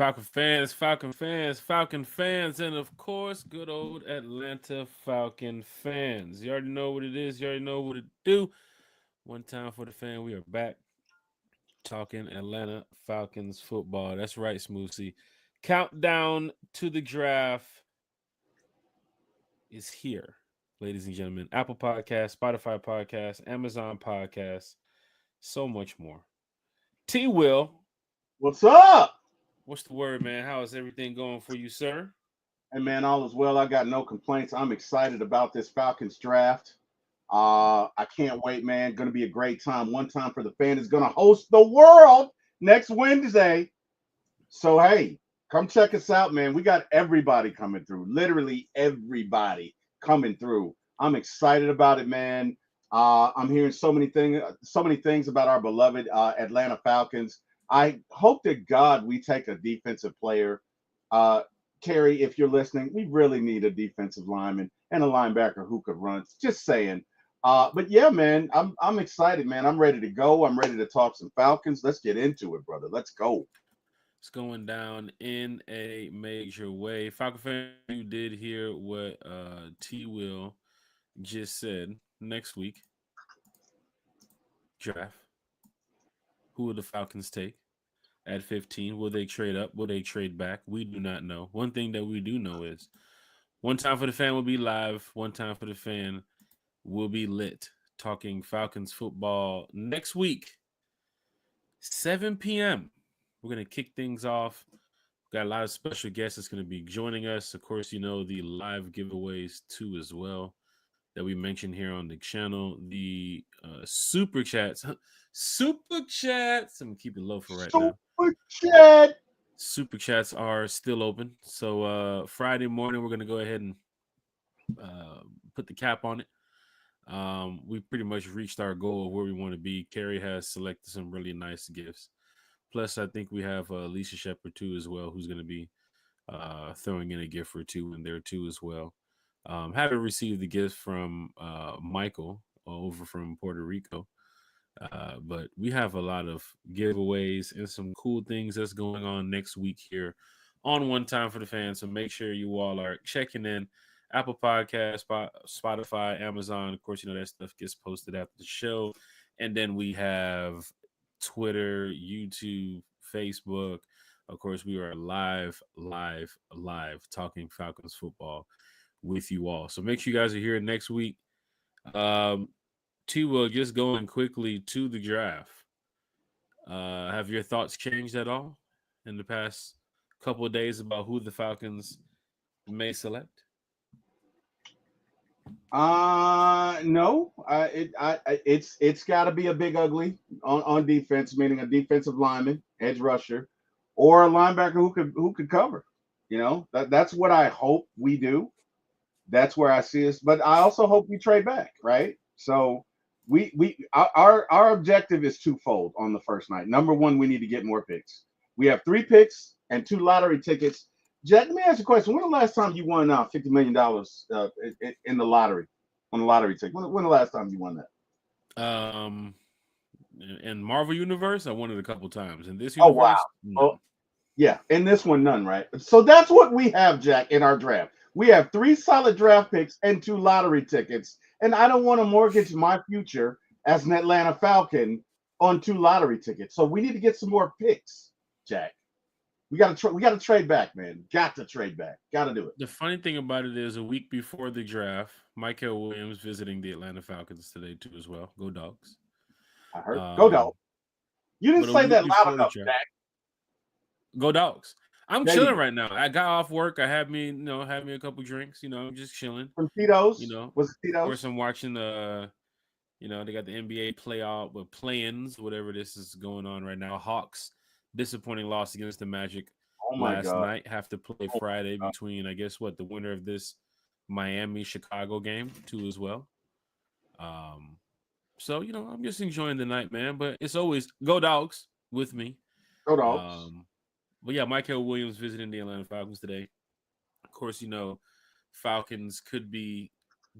Falcon fans, and of course, good old Atlanta Falcon fans. You already know what it is. You already know what it do. One time for the fan, we are back talking Atlanta Falcons football. That's right, Smoothie. Countdown to the draft is here, ladies and gentlemen. Apple Podcast, Spotify Podcast, Amazon Podcast, so much more. T. Will, What's up? what's the word, man? How is everything going for you, sir? Hey man, all is well. I got no complaints. I'm excited about this Falcons draft. I can't wait, man. Going to be a great time. One time for the fan is going to host the world next Wednesday. So hey, come check us out, man. We got everybody coming through. Literally everybody coming through. I'm excited about it, man. I'm hearing so many things about our beloved Atlanta Falcons. I hope to God we take a defensive player. Uh, Terry, if you're listening, we really need a defensive lineman and a linebacker who could run. Just saying. But yeah, man, I'm excited, man. I'm ready to go. I'm ready to talk some Falcons. Let's get into it, brother. Let's go. It's going down in a major way. Falcon fan, you did hear what T Will just said. Next week, draft. Who will the Falcons take at 15? Will they trade up? Will they trade back? We do not know. One thing that we do know is one time for the fan will be live. One time for the fan will be lit. Talking Falcons football next week, 7 p.m. We're going to kick things off. Got a lot of special guests that's going to be joining us. Of course, you know, the live giveaways too as well that we mentioned here on the channel. The super chats. Super chats. I'm going to keep it low for right now. Super chat. Super chats are still open. So Friday morning, we're going to go ahead and put the cap on it. We pretty much reached our goal of where we want to be. Carrie has selected some really nice gifts. Plus, I think we have Lisa Shepard too as well, who's going to be throwing in a gift or two in there too as well. Haven't received the gift from Michael over from Puerto Rico, but we have a lot of giveaways and some cool things that's going on next week here on One Time for the Fans. So make sure you all are checking in. Apple Podcast, Spotify, Amazon. Of course, you know that stuff gets posted after the show. And then we have Twitter, YouTube, Facebook. Of course, we are live talking Falcons football with you all. So make sure you guys are here next week. T Will, just going quickly to the draft. Have your thoughts changed at all in the past couple of days about who the Falcons may select? No. It's got to be a big ugly on defense, meaning a defensive lineman, edge rusher, or a linebacker who could cover. You know, that's what I hope we do. That's where I see us. But I also hope we trade back, right? So our objective is twofold on the first night. Number one, we need to get more picks. We have 3 picks and 2 lottery tickets. Jack, let me ask you a question. When the last time you won $50 million in the lottery, on the lottery ticket? When the last time you won that? In Marvel Universe, I won it a couple times. In this Oh, wow. universe, no. Oh, yeah. In this one, none, right? So that's what we have, Jack, in our draft. We have 3 solid draft picks and 2 lottery tickets. And I don't want to mortgage my future as an Atlanta Falcon on 2 lottery tickets. So we need to get some more picks, Jack. We got to trade back, man. Got to trade back. Got to do it. The funny thing about it is, a week before the draft, Michael Williams visiting the Atlanta Falcons today too as well. Go Dogs! I heard. Go dog. You didn't But a say week that loud before the enough, draft, Jack. Go Dogs! I'm There you chilling go. right now. I got off work. I had me, had me a couple drinks. I'm just chilling. From Tito's. You know, Was it of course, Tito's? I'm watching they got the NBA playoff with play-ins, whatever this is going on right now. Hawks disappointing loss against the Magic Oh my last God. night. Have to play Oh Friday my God. between, I guess, the winner of this Miami Chicago game too as well. Um, so I'm just enjoying the night, man. But it's always Go Dogs with me. Go dogs. Um, but yeah, Michael Williams visiting the Atlanta Falcons today. Of course, Falcons could be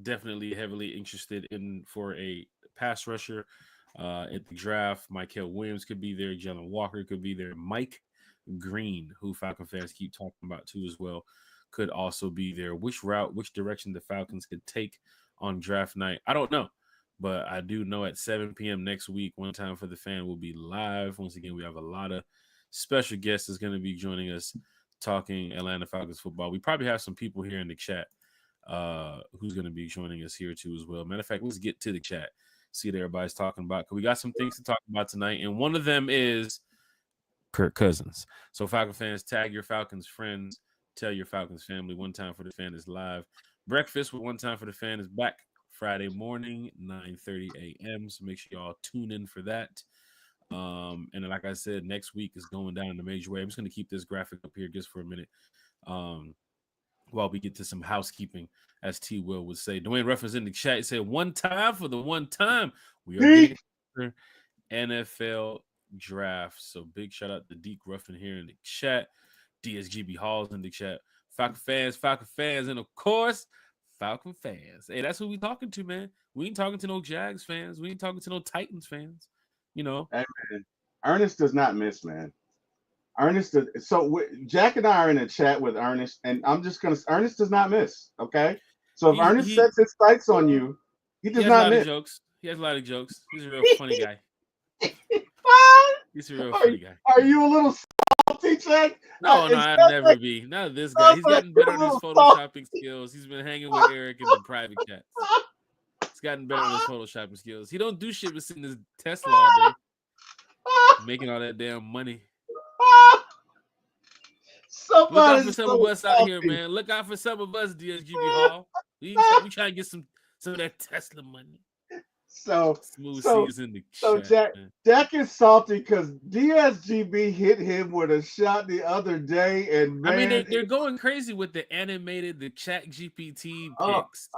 definitely heavily interested in for a pass rusher at the draft. Michael Williams could be there. Jalen Walker could be there. Mike Green, who Falcon fans keep talking about too as well, could also be there. Which direction the Falcons could take on draft night, I don't know. But I do know at 7 p.m. next week, One Time for the Fan will be live. Once again, we have a lot of special guests that's going to be joining us talking Atlanta Falcons football. We probably have some people here in the chat who's going to be joining us here too as well. Matter of fact, let's get to the chat, see what everybody's talking about, because we got some things to talk about tonight, and one of them is Kirk Cousins. So Falcon fans, tag your Falcons friends, tell your Falcons family. One Time for the Fan is live. Breakfast with One Time for the Fan is back Friday morning, 9:30 a.m. So make sure y'all tune in for that. And like I said, next week is going down in a major way. I'm just going to keep this graphic up here just for a minute while we get to some housekeeping, as T. Will would say. Dwayne Ruffins in the chat, he said, one time for the one time. We are getting NFL draft. So big shout out to Deke Ruffin here in the chat. DSGB Halls in the chat. Falcon fans, and of course, Falcon fans. Hey, that's who we talking to, man. We ain't talking to no Jags fans. We ain't talking to no Titans fans. You know. Hey, man. Ernest does not miss, man. Ernest, Jack and I are in a chat with Ernest, and Ernest does not miss, okay? So if Ernest sets his sights on you, he does not miss. He has a lot of jokes. He's a real funny guy. He's a real funny guy. Are you a little salty, Jack? No, I'd never be. Not this guy. He's gotten better on his photoshopping skills. He's been hanging with Eric in the private chats. He's gotten better on his photoshopping skills. He don't do shit but sit in his Tesla all day, making all that damn money. Look out for some of us out here, man. Look out for some of us, DSGB Hall. We try to get some of that Tesla money. So season. Chat, Jack is salty because DSGB hit him with a shot the other day, and man, I mean they're going crazy with the Chat GPT picks.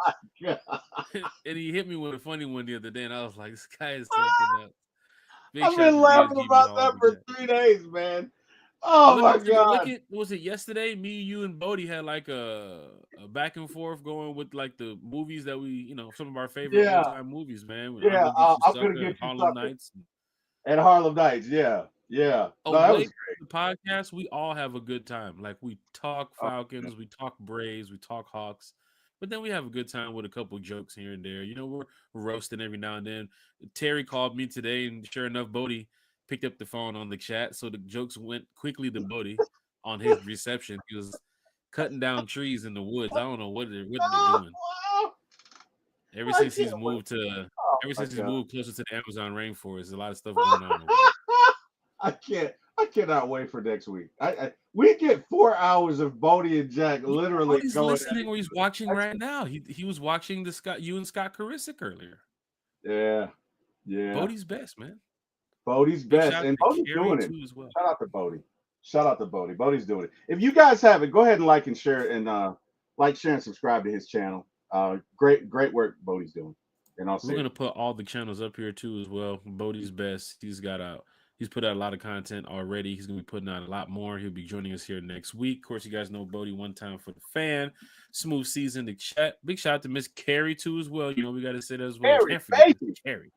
And he hit me with a funny one the other day, and I was like, "This guy is something else." I've been laughing about that for 3 days, man. Oh my god! Was it yesterday? Me, you, and Bodie had like a back and forth going with like the movies that we, some of our favorite all-time movies, man. Yeah, I'm gonna get Harlem Nights. And Harlem Nights, yeah. Oh, that was great. The podcast, we all have a good time. Like we talk Falcons, we talk Braves, we talk Hawks, but then we have a good time with a couple jokes here and there. We're roasting every now and then. Terry called me today, and sure enough, Bodie picked up the phone on the chat, so the jokes went quickly to Bodie on his reception. He was cutting down trees in the woods. I don't know what they're doing. Ever since he's moved closer to the Amazon rainforest, a lot of stuff going on. I cannot wait for next week. We get 4 hours of Bodie and Jack literally He's listening or he's watching right now. He was watching you and Scott Karisic earlier. Yeah. Bodie's best, man. Bodie's best, and Bodie's doing it. As well. Shout out to Bodie. Bodie's doing it. If you guys have it, go ahead and like and share, and share, and subscribe to his channel. Great work Bodie's doing. And we're gonna put all the channels up here too as well. Bodie's best. He's put out a lot of content already. He's gonna be putting out a lot more. He'll be joining us here next week. Of course, you guys know Bodie, One Time for the Fan. Smooth season to chat. Big shout out to Miss Carrie too as well. We got to say that as well. Can't forget Carrie.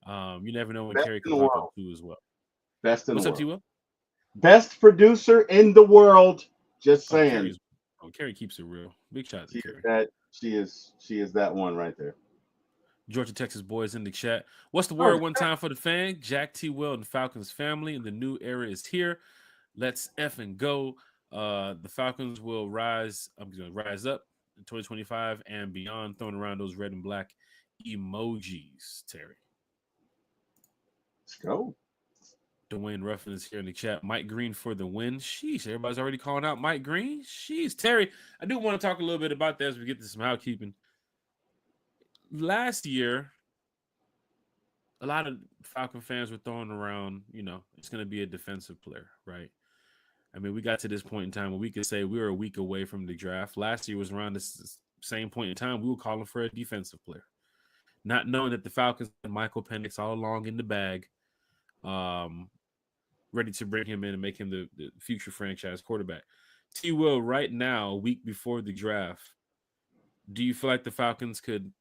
You never know when Carrie can pop up too as well. Best in the world. What's up, T-Will? Best producer in the world. Just saying. Carrie keeps it real. Big shout out to Carrie. She is that one right there. Georgia, Texas boys in the chat. What's the word? One Time for the Fan. Jack T. Will and Falcons family, and the new era is here. Let's effing go. The Falcons will rise up in 2025 and beyond. Throwing around those red and black emojis, Terry. Let's go. Dwayne Ruffin is here in the chat. Mike Green for the win. Sheesh, everybody's already calling out Mike Green. Sheesh, Terry, I do want to talk a little bit about that as we get to some housekeeping. Last year, a lot of Falcon fans were throwing around, it's going to be a defensive player, right? I mean, we got to this point in time where we could say we were a week away from the draft. Last year was around this same point in time. We were calling for a defensive player, not knowing that the Falcons had Michael Penix all along in the bag, ready to bring him in and make him the future franchise quarterback. T. Will, right now, a week before the draft, do you feel like the Falcons could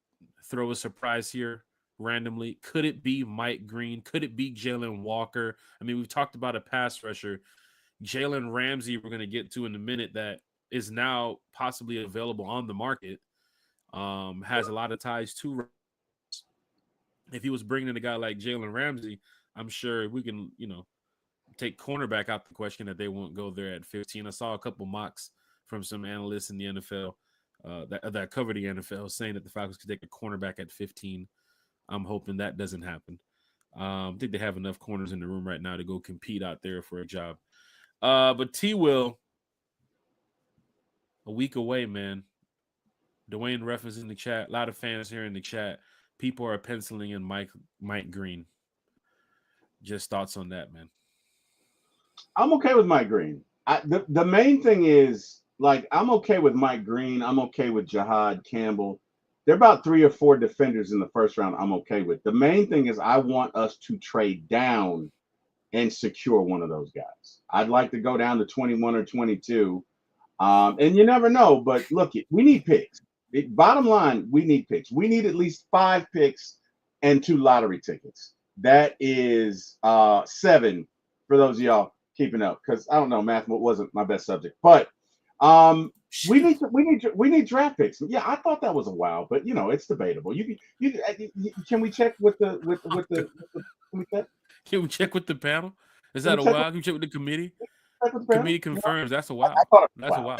throw a surprise here randomly? Could it be Mike Green? Could it be Jalen Walker? I mean, we've talked about a pass rusher. Jalen Ramsey, we're going to get to in a minute, that is now possibly available on the market. Has a lot of ties to. If he was bringing in a guy like Jalen Ramsey, I'm sure we can, take cornerback out the question that they won't go there at 15. I saw a couple mocks from some analysts in the NFL that cover the NFL saying that the Falcons could take a cornerback at 15. I'm hoping that doesn't happen. I think they have enough corners in the room right now to go compete out there for a job. But T Will, a week away, man. Dwayne reference in the chat. A lot of fans here in the chat. People are penciling in Mike Green. Just thoughts on that, man. I'm okay with Mike Green. The main thing is, like, I'm okay with Mike Green. I'm okay with Jahad Campbell. There are about 3 or 4 defenders in the first round I'm okay with. The main thing is I want us to trade down and secure one of those guys. I'd like to go down to 21 or 22. And you never know, but look, we need picks. Bottom line, we need picks. We need at least 5 picks and 2 lottery tickets. That is 7 for those of y'all keeping up, because I don't know, math wasn't my best subject, but we need draft picks. Yeah, I thought that was a wow, but it's debatable. Can we check with the can we check? Can we check with the panel? Is that a wow? Can we check with the committee? Committee confirms that's a wow. That's a wow.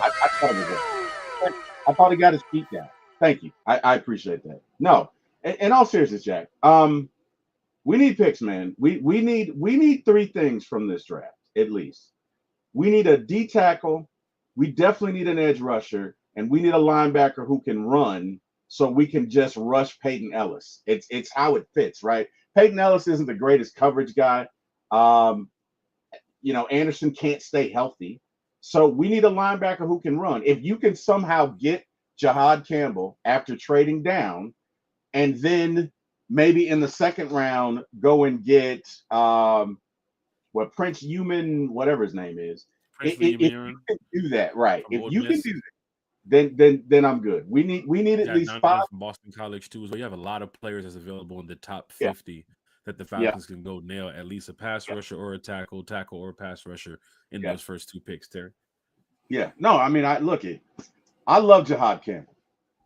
I thought he got his feet down. Thank you. I appreciate that. No, in all seriousness, Jack. We need picks, man. We need 3 things from this draft, at least. We need a D tackle. We definitely need an edge rusher, and we need a linebacker who can run, so we can just rush Peyton Ellis. It's how it fits, right? Peyton Ellis isn't the greatest coverage guy. Anderson can't stay healthy. So we need a linebacker who can run. If you can somehow get Jahad Campbell after trading down, and then maybe in the second round go and get Prince Human, whatever his name is. If you can do that, right? If you can do that, then I'm good. We need at least 5 from Boston College too. So you have a lot of players that's available in the top 50 that the Falcons can go nail at least a pass rusher or a tackle or pass rusher in those first 2 picks, Terry. Yeah, no, I mean, I love Jahad Campbell.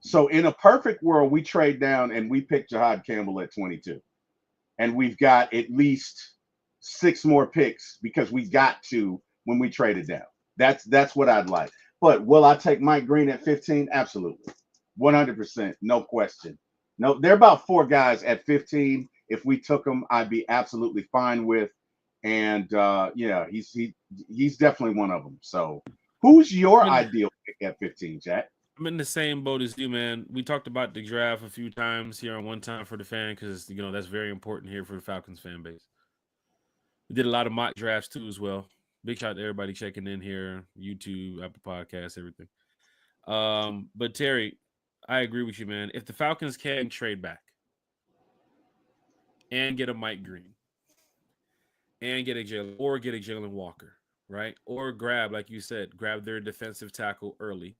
So in a perfect world, we trade down and we pick Jahad Campbell at 22, and we've got at least 6 more picks because we got to when we traded down. That's what I'd like. But will I take Mike Green at 15? Absolutely, 100%, no question. No, there are about 4 guys at 15. If we took them, I'd be absolutely fine with. And he's definitely one of them. So, who's your ideal pick at 15, Jack? I'm in the same boat as you, man. We talked about the draft a few times here on One Time for the Fan because that's very important here for the Falcons fan base. We did a lot of mock drafts too as well. Big shout out to everybody checking in here, YouTube, Apple Podcasts, everything. But Terry, I agree with you, man. If the Falcons can trade back and get a Mike Green and get a Jalen Walker, right? Or grab, like you said, grab their defensive tackle early,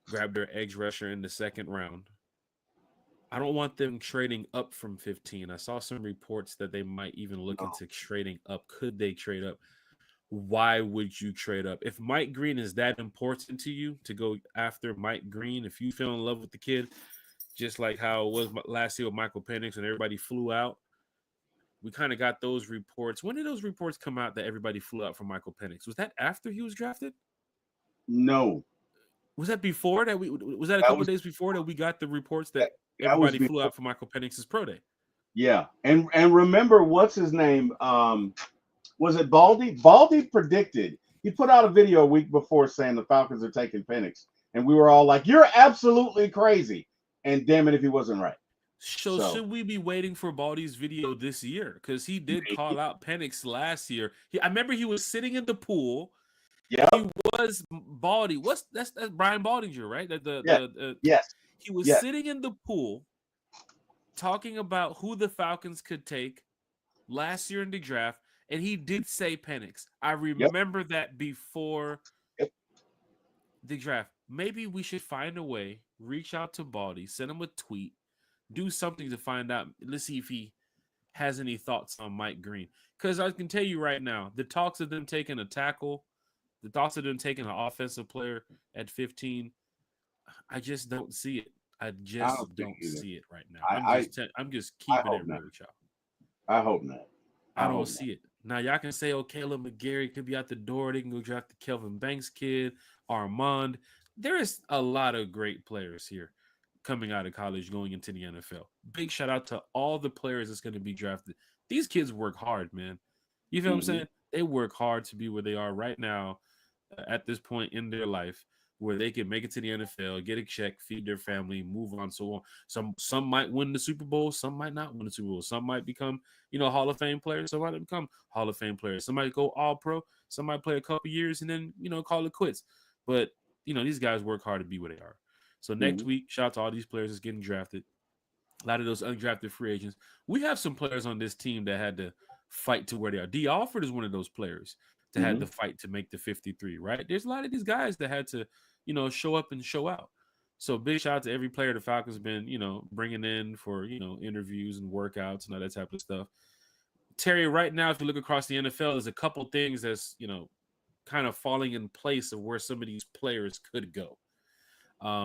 grab their edge rusher in the second round. I don't want them trading up from 15. I saw some reports that they might even look into trading up. Could they trade up? Why would you trade up? If Mike Green is that important to you to go after Mike Green, if you fell in love with the kid, just like how it was last year with Michael Penix and everybody flew out, we kind of got those reports. When did those reports come out that everybody flew out for Michael Penix? Was that after he was drafted? No. Was that before that? Was that a couple of days before that we got the reports that everybody flew out for Michael Penix's pro day? Yeah, and remember, what's his name? Was it Baldy? Baldy predicted. He put out a video a week before saying the Falcons are taking Penix, and we were all like, "You're absolutely crazy!" And damn it, if he wasn't right. So should we be waiting for Baldy's video this year? Because he did call out Penix last year. I remember he was sitting in the pool. Yeah, he was Baldy. That's Brian Baldinger, right? Yes. He was sitting in the pool talking about who the Falcons could take last year in the draft, and he did say Penix. I remember that before the draft. Maybe we should find a way, reach out to Baldy, send him a tweet, do something to find out. Let's see if he has any thoughts on Mike Green. Because I can tell you right now, the talks of them taking a tackle, the thoughts of them taking an offensive player at 15, I just don't see it. I I don't just see don't it either. see it right now. I I'm just I keeping hope it not. real with y'all. I hope not. I I don't hope not. see it. Now y'all can say, oh, Caleb McGarry could be out the door. They can go draft the Kelvin Banks kid, Armand. There is a lot of great players here coming out of college going into the NFL. Big shout out to all the players that's going to be drafted. These kids work hard, man. You feel what I'm Hmm. saying? They work hard to be where they are right now at this point in their life where they can make it to the NFL, get a check, feed their family, move on, so on. Some might win the Super Bowl, some might not win the Super Bowl. Some might become, Hall of Fame players. Some might become Hall of Fame players. Some might go all pro. Some might play a couple years and then, call it quits. But, these guys work hard to be where they are. So next Hmm. week, shout out to all these players that's getting drafted. A lot of those undrafted free agents. We have some players on this team that had to fight to where they are. D. Alford is one of those players that had Hmm. to fight to make the 53, right? There's a lot of these guys that had to, show up and show out. So big shout out to every player the Falcons been, bringing in for, interviews and workouts and all that type of stuff. Terry, right now, if you look across the NFL, there's a couple things that's, kind of falling in place of where some of these players could go.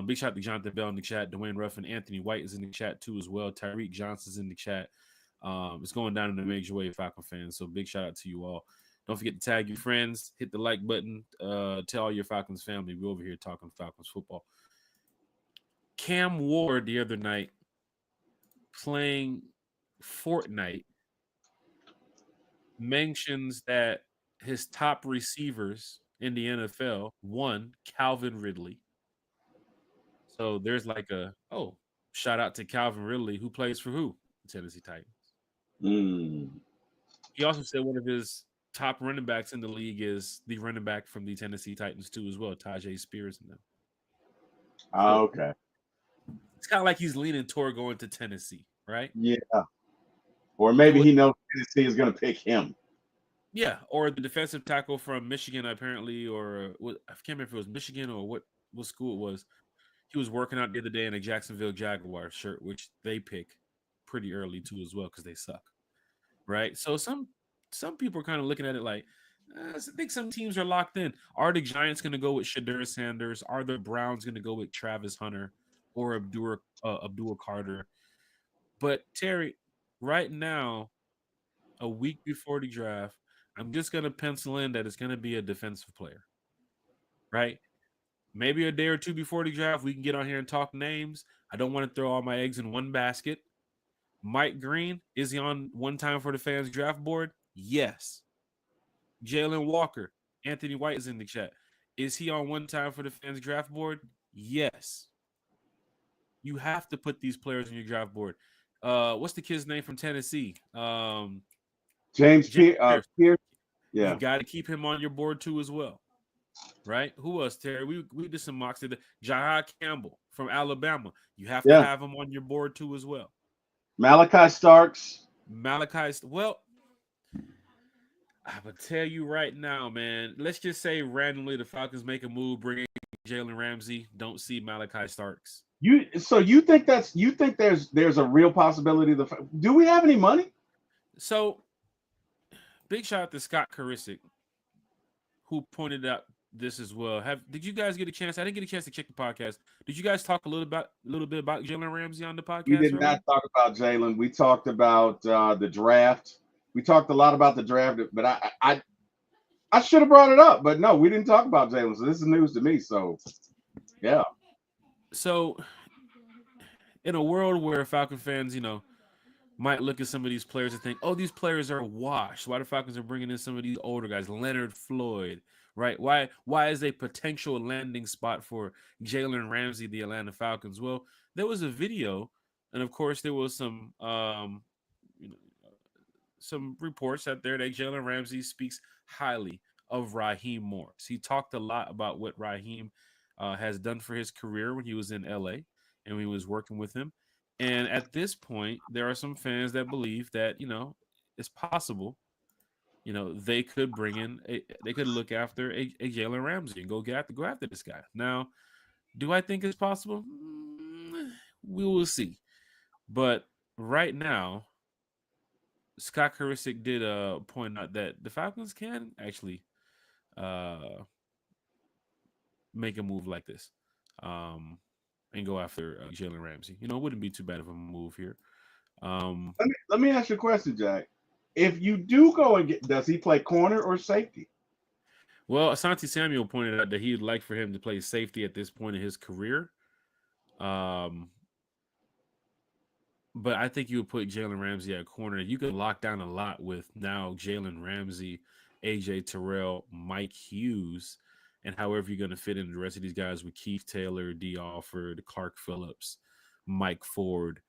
Big shout out to Jonathan Bell in the chat. Dwayne Ruffin, Anthony White is in the chat too as well. Tyreek Johnson's in the chat. It's going down in a major way, Falcon fans. So big shout out to you all. Don't forget to tag your friends, hit the like button, tell all your Falcons family. We're over here talking Falcons football. Cam Ward the other night playing Fortnite mentions that his top receivers in the NFL, one, Calvin Ridley. So there's like shout out to Calvin Ridley, who plays for who? The Tennessee Titans. Mm. He also said one of his top running backs in the league is the running back from the Tennessee Titans too, as well, Tajay Spears and them. So Okay. it's kind of like he's leaning toward going to Tennessee, right? Yeah. Or It maybe would, he knows Tennessee is going to pick him. yeah, or the defensive tackle from Michigan, apparently, or I can't remember if it was Michigan or what school it was. He was working out the other day in a Jacksonville Jaguars shirt, which they pick pretty early too, as well, because they suck, right? So some people are kind of looking at it like, I think some teams are locked in. Are the Giants going to go with Shadur Sanders? Are the Browns going to go with Travis Hunter or Abdul Carter? But Terry, right now, a week before the draft, I'm just going to pencil in that it's going to be a defensive player, right? Maybe a day or two before the draft, we can get on here and talk names. I don't want to throw all my eggs in one basket. Mike Green, is he on one time for the fans draft board? Yes. Jalen Walker, Anthony White is in the chat. Is he on one time for the fans draft board? Yes. You have to put these players on your draft board. What's the kid's name from Tennessee? James James Pierce. Pierce. You Yeah. got to keep him on your board too as well. Right? Who else, Terry? We did some mocks. Jahad Campbell from Alabama. You have to Yeah. have him on your board too as well. Malachi Starks. Well, I would tell you right now, man. Let's just say randomly the Falcons make a move, bring in Jalen Ramsey. Don't see Malachi Starks. You think there's a real possibility do we have any money? So big shout out to Scott Karisic, who pointed out this as well. Did you guys get a chance? I didn't get a chance to check the podcast. Did you guys talk a little bit about Jalen Ramsey on the We podcast did earlier? not talk about Jalen. We talked about the draft. We talked a lot about the draft, but I should have brought it up, but no, we didn't talk about Jalen. So this is news to me. So yeah. So in a world where Falcon fans, might look at some of these players and think, oh, these players are washed. Why the Falcons are bringing in some of these older guys, Leonard Floyd, right? Why is a potential landing spot for Jalen Ramsey, the Atlanta Falcons? Well, there was a video, and of course there was you know, some reports out there that Jalen Ramsey speaks highly of Raheem Morris. He talked a lot about what Raheem has done for his career when he was in LA and when he was working with him. And at this point, there are some fans that believe that, it's possible, they could they could look after a Jalen Ramsey and go after this guy. Now, do I think it's possible? We will see. But right now, Scott Karisic did point out that the Falcons can actually uh make a move like this, um, and go after Jalen Ramsey. You know, it wouldn't be too bad of a move here. Um, Let me ask you a question, Jack. If you do go and get, does he play corner or safety? well, Asante Samuel pointed out that he'd like for him to play safety at this point in his career. Um, but I think you would put Jalen Ramsey at corner. You can lock down a lot with now Jalen Ramsey, AJ Terrell, Mike Hughes, and however you're going to fit in the rest of these guys with Keith Taylor, D. Alford, Clark Phillips, Mike Ford,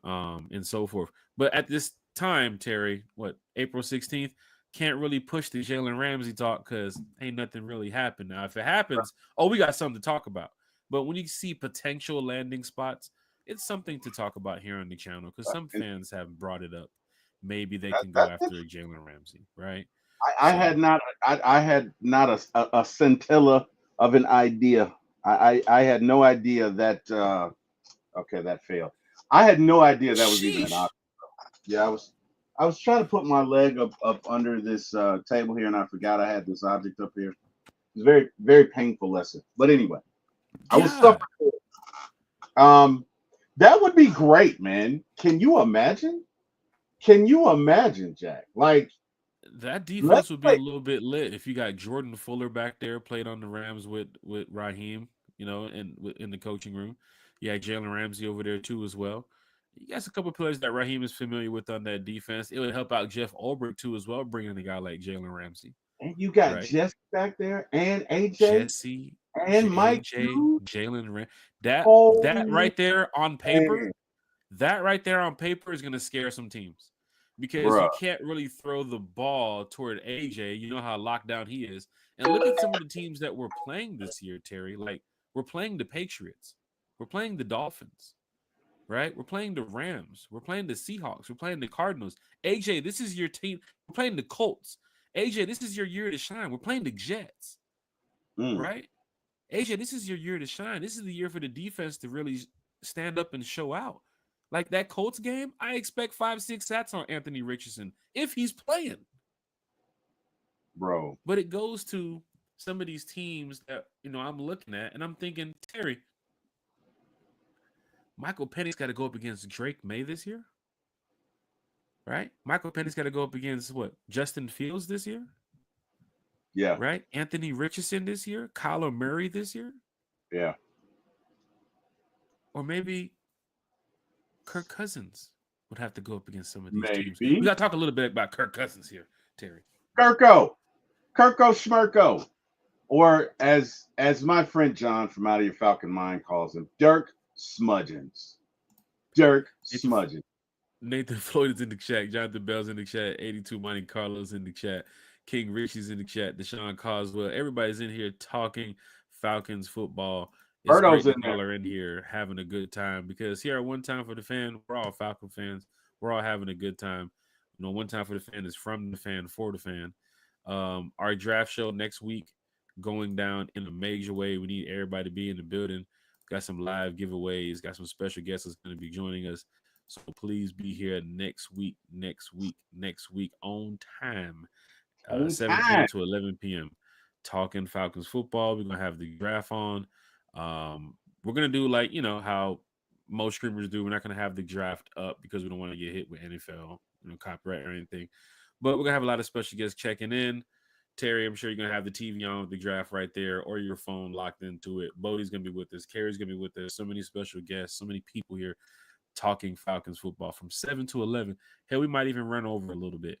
and so forth. But at this time, Terry, what, April 16th, can't really push the Jalen Ramsey talk because ain't nothing really happened. Now, if it happens, oh, we got something to talk about. But when you see potential landing spots, it's something to talk about here on the channel because some And fans have brought it up. Maybe they that, can go that's after a Jalen Ramsey, right? I So had not I had not a scintilla of an idea. I had no idea that okay, that failed. I had no idea that was even an sheesh. option. Yeah, I was trying to put my leg up under this table here, and I forgot I had this object up here. It was very very painful lesson. But anyway, I was God, suffering. Um, that would be great, man. Can you imagine? Can you imagine, Jack? Like, that let's defense would be a play. little bit lit if you got Jordan Fuller back there, played on the Rams with Raheem, you know, in the coaching room. You had Jalen Ramsey over there too as well. You got a couple of players that Raheem is familiar with on that defense. It would help out Jeff Ulbrich too as well, bringing a guy like Jalen Ramsey, And you got right? Jesse back there, and AJ, Jesse, and Mike AJ, Hughes. Jalen Ram. That Holy right there on man, paper, that right there on paper is gonna scare some teams because you bruh. can't really throw the ball toward AJ. You know how locked down he is. And look at some of the teams that we're playing this year, Terry. Like we're playing the Patriots, we're playing the Dolphins, right? We're playing the Rams, we're playing the Seahawks, we're playing the Cardinals. AJ, this is your team. We're playing the Colts. AJ, this is your year to shine. We're playing the Jets, Mm, right? AJ, this is your year to shine. This is the year for the defense to really stand up and show out. Like that Colts game, I expect 5-6 sats on Anthony Richardson if he's playing. bro. But it goes to some of these teams that I'm looking at, and I'm thinking, Terry, Michael Penny's got to go up against Drake May this year, right? Michael Penny's got to go up against what? Justin Fields this year, Yeah, right? Anthony Richardson this year, Kyler Murray this year, yeah. or maybe Kirk Cousins would have to go up against some of these teams. We Maybe got to talk a little bit about Kirk Cousins here, Terry. Kirko, Kirko Schmirko, or as my friend John from Out of Your Falcon Mind calls him, Dirk Smudgeons. Dirk Nathan, Smudgeons. Nathan Floyd is in the chat. Jonathan Bell's in the chat. 82 Money Carlos in the chat. King Richie's in the chat. Deshaun Coswell. Everybody's in here talking Falcons football. It's Birdo's great in that there. y'all are in here having a good time because here at One Time for the Fan, we're all Falcon fans. We're all having a good time. One Time for the Fan is from the fan for the fan. Our draft show next week going down in a major way. We need everybody to be in the building. Got some live giveaways. Got some special guests that's going to be joining us. So please be here next week on time, On 7 p.m. time. to 11 p.m. Talking Falcons football. We're gonna have the draft on. We're gonna do like how most streamers do. We're not gonna have the draft up because we don't want to get hit with NFL, copyright or anything. But we're gonna have a lot of special guests checking in. Terry, I'm sure you're gonna have the TV on with the draft right there, or your phone locked into it. Bodie's gonna be with us. Carrie's gonna be with us. So many special guests, so many people here talking Falcons football from 7 to 11. Hell, we might even run over a little bit.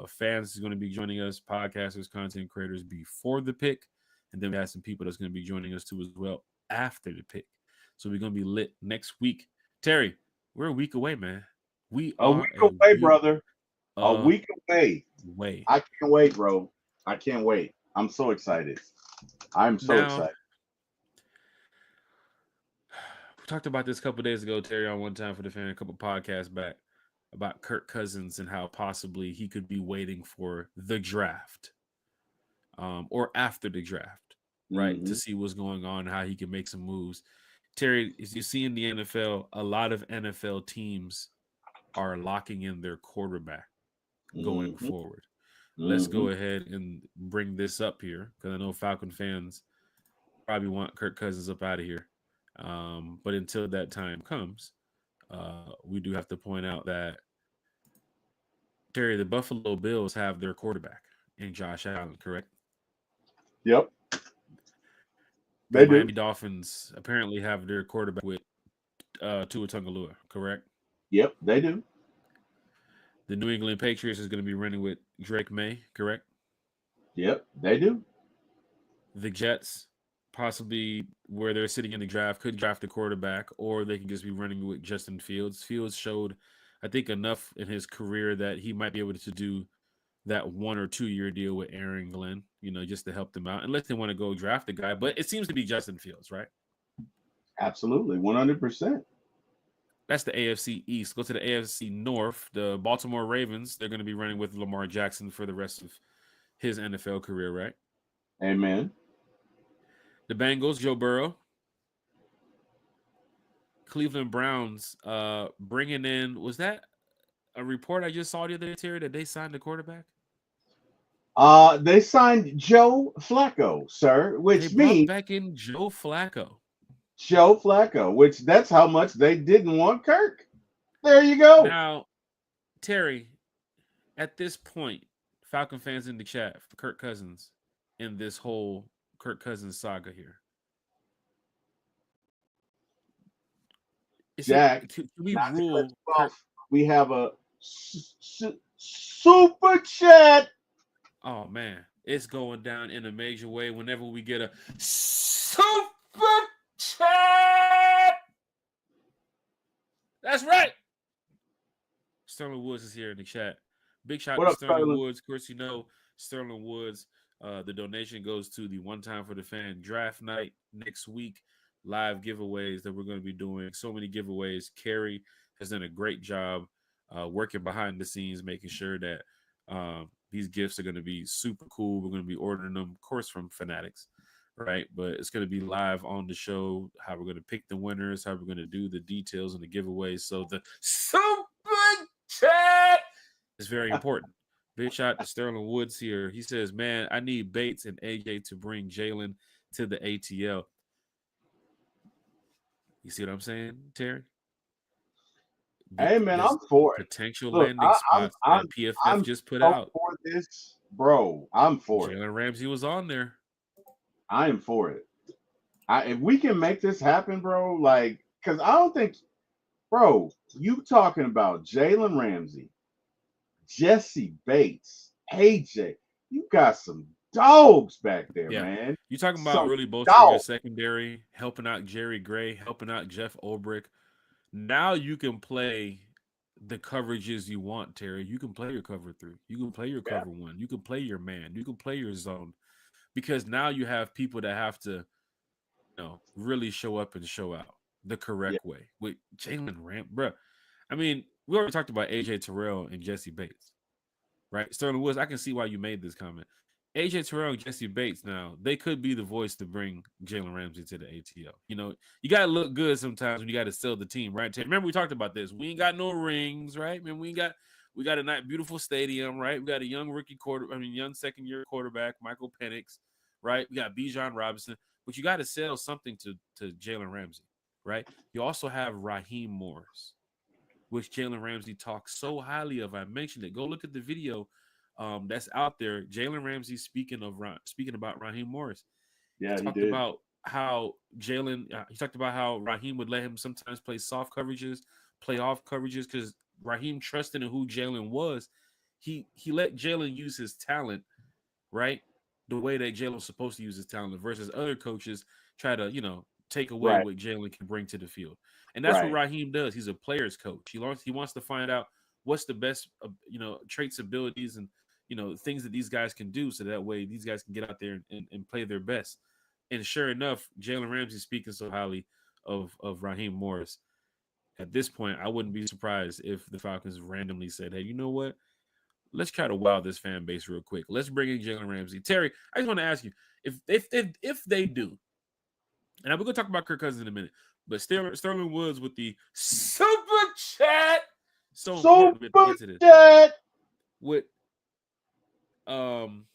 Fans is going to be joining us, podcasters, content creators before the pick. And then we have some people that's going to be joining us too as well after the pick. So we're going to be lit next week. Terry, we're a week away, man. We A week are a away, week brother. A week away. away. I can't wait, bro. I can't wait. I'm so excited. I'm so Now, excited. we talked about this a couple days ago, Terry, on One Time for the Fan, a couple podcasts back about Kirk Cousins and how possibly he could be waiting for the draft, or after the draft, right, to Mm-hmm. see what's going on, how he can make some moves. Terry, as you see in the NFL, a lot of NFL teams are locking in their quarterback. going Mm-hmm. forward. Let's Mm-hmm. go ahead and bring this up here because I know Falcon fans probably want Kirk Cousins up out of here. But until that time comes, we do have to point out that Terry, the Buffalo Bills have their quarterback in Josh Allen, correct? Yep, The they do. Miami Dolphins apparently have their quarterback with Tua Tagovailoa, correct? Yep, they do. The New England Patriots is going to be running with Drake May, correct? Yep, they do. The Jets, possibly where they're sitting in the draft, could draft a quarterback, or they can just be running with Justin Fields. Fields showed, I think, enough in his career that he might be able to do that 1 or 2 year deal with Aaron Glenn, just to help them out, unless they want to go draft a guy. But it seems to be Justin Fields, right? Absolutely, 100%. That's the AFC East. Go to the AFC North. The Baltimore Ravens, they're going to be running with Lamar Jackson for the rest of his NFL career, right? Amen. The Bengals, Joe Burrow. Cleveland Browns, bringing in, was that a report I just saw the other day, Terry, that they signed the quarterback? They signed Joe Flacco, sir, They which brought means back in Joe Flacco. Joe Flacco, which that's how much they didn't want Kirk. There you go. Now, Terry, at this point, Falcon fans in the chat for Kirk Cousins in this whole Kirk Cousins saga here. Jack, Can we not to cut rule you Kirk? off, we have a super chat. Oh man, it's going down in a major way whenever we get a super chat. That's right. Sterling Woods is here in the chat. Big shout What to up, Sterling Sterling? Woods. Of course, Sterling Woods. The donation goes to the One Time for the Fan draft night next week. Live giveaways that we're going to be doing. So many giveaways. Carrie has done a great job working behind the scenes, making sure that these gifts are going to be super cool. We're going to be ordering them, of course, from Fanatics, right? But it's going to be live on the show, how we're going to pick the winners, how we're going to do the details and the giveaways. So the super chat is very important. Big shot to Sterling Woods here. He says, man, I need Bates and AJ to bring Jalen to the ATL. You see what I'm saying, Terry? Hey man, I'm for it. Potential Look, landing spots that PFF I'm just put so out. for this, bro. I'm for it. Jalen Ramsey was on there. I am for it. If we can make this happen, bro, like, because I don't think, bro, you talking about Jalen Ramsey, Jesse Bates, AJ, you got some dogs back there, Yeah. man. You talking about Some really bolstering your dogs. secondary, helping out Jerry Gray, helping out Jeff Ulbrich. Now you can play the coverages you want, Terry. You can play your cover 3. You can play your cover 1. You can play your man. You can play your zone. Because now you have people that have to, really show up and show out the correct way. With Jalen Ramsey, bro. I mean, we already talked about AJ Terrell and Jesse Bates, right? Sterling Woods, I can see why you made this comment. AJ Terrell and Jesse Bates now, they could be the voice to bring Jalen Ramsey to the ATL. You got to look good sometimes when you got to sell the team, right? Remember we talked about this. We ain't got no rings, right? I mean, we got a nice, beautiful stadium, right? We got a young young second-year quarterback, Michael Penix, right? We got Bijan Robinson, but you got to sell something to Jalen Ramsey, right? You also have Raheem Morris, which Jalen Ramsey talks so highly of. I mentioned it. Go look at the video that's out there. Jalen Ramsey speaking about Raheem Morris. Yeah, he he talked did. about how he talked about how Raheem would let him sometimes play soft coverages, play off coverages, because Raheem trusted in who Jalen was. He let Jalen use his talent, right? The way that Jalen was supposed to use his talent versus other coaches try to, take away what Jalen can bring to the field. And that's what Raheem does. He's a player's coach. He wants to find out what's the best, traits, abilities, and, things that these guys can do. So that way these guys can get out there and play their best. And sure enough, Jalen Ramsey speaking so highly of Raheem Morris. At this point, I wouldn't be surprised if the Falcons randomly said, hey, you know what? Let's try to wow this fan base real quick. Let's bring in Jalen Ramsey. Terry, I just want to ask you, if they do, and we're going to talk about Kirk Cousins in a minute, but Sterling Woods with the super chat. So important to get to this. Chat. with um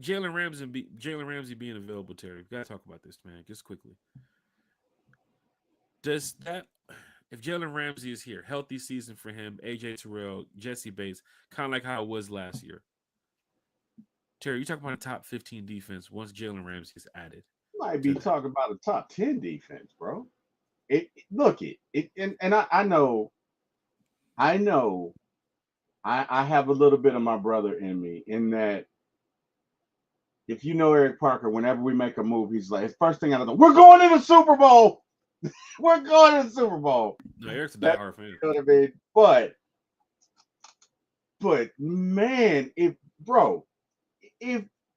Jalen Ramsey being available, Terry. We gotta talk about this, man, just quickly. Does that if Jalen Ramsey is here, healthy season for him, AJ Terrell, Jesse Bates, kind of like how it was last year. Terry, you talk about a top 15 defense once Jalen Ramsey is added Might to be that. talking about a top 10 defense, bro. Look and I know I have a little bit of my brother in me in that if you know Eric Parker, whenever we make a move, he's like, first thing out of the we're going to the Super Bowl. We're going to the Super Bowl. No, Eric's a That, diehard fan. you know what I mean? But man, if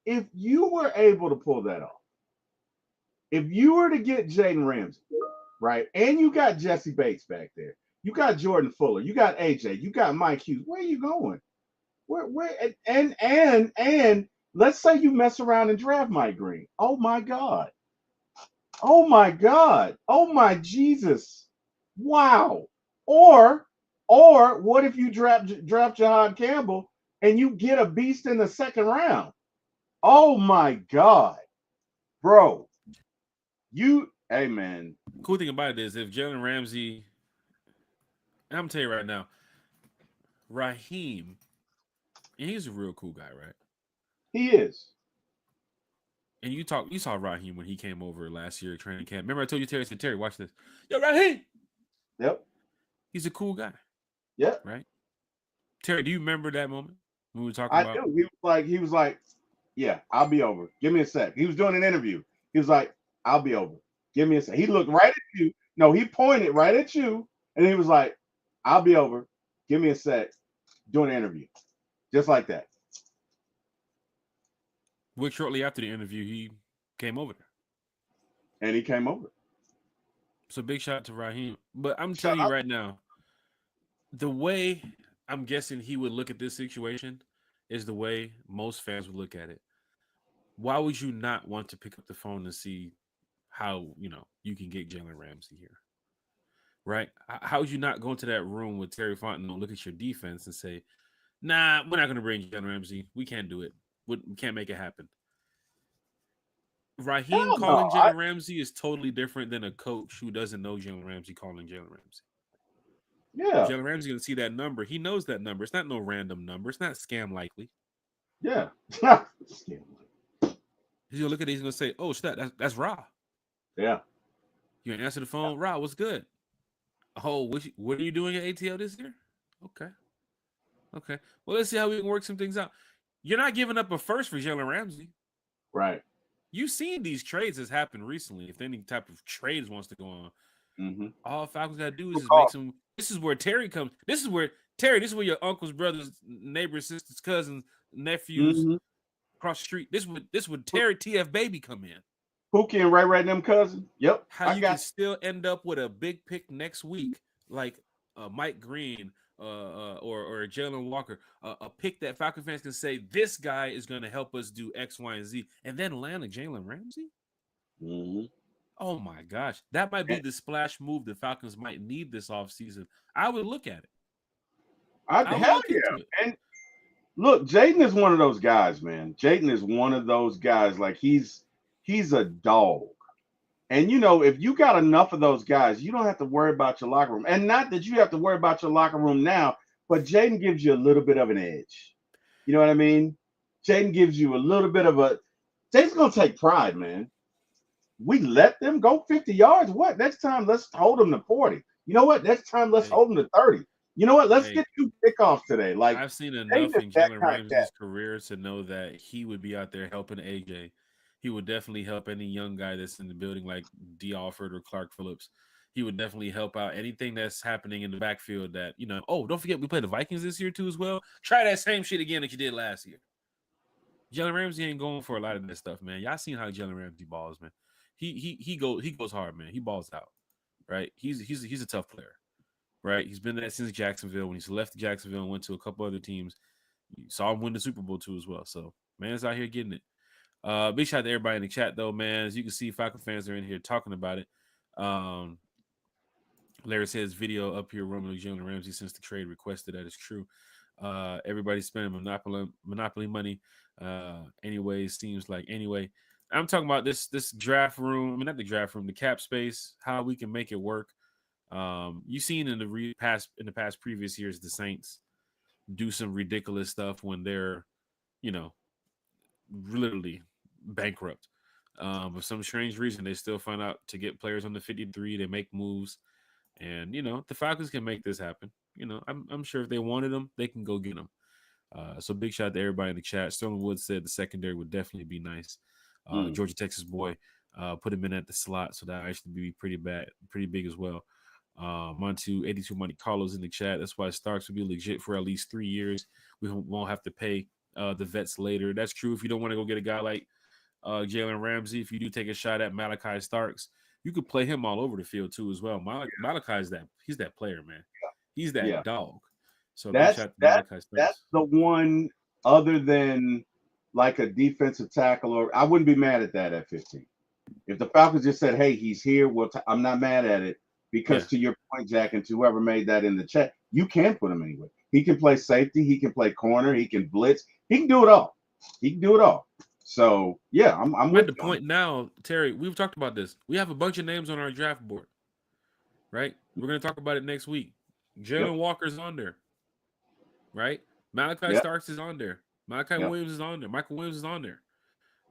if you were able to pull that off, if you were to get Jaden Ramsey, right, and you got Jesse Bates back there, you got Jordan Fuller, you got AJ, you got Mike Hughes, where are you going? Where and let's say you mess around and draft Mike Green. Oh my God. Oh my God. Oh my Jesus. Wow. Or what if you draft Jahad Campbell and you get a beast in the second round? Oh my God. Bro. Hey man. Cool thing about it is if Jalen Ramsey, and I'm gonna tell you right now, Raheem, and he's a real cool guy, right? He is. And you saw Raheem when he came over last year at training camp. Remember I told you Terry, I said, Terry, watch this. Yo, Raheem, Yep. he's a cool guy, Yep. right? Terry, do you remember that moment when we were talking I about? do. He was like, yeah, I'll be over. Give me a sec. He was doing an interview. He was like, I'll be over. Give me a sec. He looked right at you. No, he pointed right at you, and he was like, I'll be over. Give me a sec. Doing an interview. Just like that. Which shortly after the interview, he came over there. And he came over. So big shout out to Raheem. But I'm Shout telling you out. right now, the way I'm guessing he would look at this situation is the way most fans would look at it. Why would you not want to pick up the phone and see how you can get Jalen Ramsey here, right? How would you not go into that room with Terry Fontenot, look at your defense, and say, "Nah, we're not going to bring Jalen Ramsey. We can't do it. We can't make it happen." Raheem Hell no. calling Jalen Ramsey is totally different than a coach who doesn't know Jalen Ramsey calling Jalen Ramsey. Yeah. Jalen Ramsey gonna see that number. He knows that number. It's not no random number. It's not scam likely. Yeah. He's gonna look at it. He's gonna say, "Oh, shit, that's Ra." Yeah. You answer the phone, Ra, what's good? Oh, what are you doing at ATL this year? Okay, okay. Well, let's see how we can work some things out. You're not giving up a first for Jalen Ramsey. Right. You've seen these trades that's happened recently. If any type of trades wants to go on, Mm-hmm. all Falcons gotta do is Good just make call. some. This is where Terry comes. This is where Terry. This is where your uncles, brothers, neighbors, sisters, cousins, nephews Mm-hmm. across the street. This would Terry TF baby come in. Pookie and Ray them cousins. Yep. How I you can got still end up with a big pick next week, like Mike Green, or Jalen Walker, a pick that Falcon fans can say this guy is going to help us do X, Y, and Z, and then land a Jalen Ramsey. you. Mm-hmm. Oh my gosh, that might be the splash move the Falcons might need this offseason. I would look at it. I would Hell look into it. yeah. And look, Jaden is one of those guys, man. Jaden is one of those guys. Like he's a dog. And if you got enough of those guys, you don't have to worry about your locker room. And not that you have to worry about your locker room now, but Jaden gives you a little bit of an edge. You know what I mean? Jaden gives you a little bit of a. Jaden's gonna take pride, man. We let them go 50 yards. What? Next time, let's hold them to 40. You know what? Next time, let's Hey, hold them to 30. You know what? Let's hey, get 2 kickoffs today. Like, I've seen Jaden enough is in that Jalen kind of cat. Ramsey's career to know that he would be out there helping AJ. He would definitely help any young guy that's in the building, like D. Alford or Clark Phillips. He would definitely help out anything that's happening in the backfield. That. Oh, don't forget we played the Vikings this year too as well. Try that same shit again that you did last year. Jalen Ramsey ain't going for a lot of that stuff, man. Y'all seen how Jalen Ramsey balls, man. He goes hard, man. He balls out, right? He's a tough player, right? He's been there since Jacksonville. When he's left Jacksonville and went to a couple other teams, you saw him win the Super Bowl too as well. So man's out here getting it. Big shout out to everybody in the chat though, man. As you can see, Falcon fans are in here talking about it. Larry says video up here, Roman Jalen Ramsey since the trade requested. That is true. Everybody's spending monopoly money. Anyway, seems like anyway. I'm talking about this draft room. I mean, not the draft room, the cap space. How we can make it work. You've seen in the past previous years the Saints do some ridiculous stuff when they're, you know, literally bankrupt. For some strange reason, they still find out to get players on the 53. They make moves, and the Falcons can make this happen. I'm sure if they wanted them, they can go get them. So big shout out to everybody in the chat. Sterling Woods said the secondary would definitely be nice. Georgia Texas boy put him in at the slot, so that actually be pretty big as well. Montu 82 Money Carlos in the chat. That's why Starks will be legit for at least 3 years. We won't have to pay the vets later. That's true. If you don't want to go get a guy like Jalen Ramsey, if you do take a shot at Malachi Starks, you could play him all over the field too as well. Malachi's he's that player, man. He's that dog. So that's the one other than like a defensive tackle, or I wouldn't be mad at that at 15. If the Falcons just said, "Hey, he's here," I'm not mad at it because to your point, Jack, and to whoever made that in the chat, you can put him anywhere. He can play safety, he can play corner, he can blitz, he can do it all. So yeah, I'm at the point now, Terry. We've talked about this. We have a bunch of names on our draft board, right? We're going to talk about it next week. Jalen Walker's on there, right? Malachi Starks is on there. Malachi Williams is on there. Michael Williams is on there,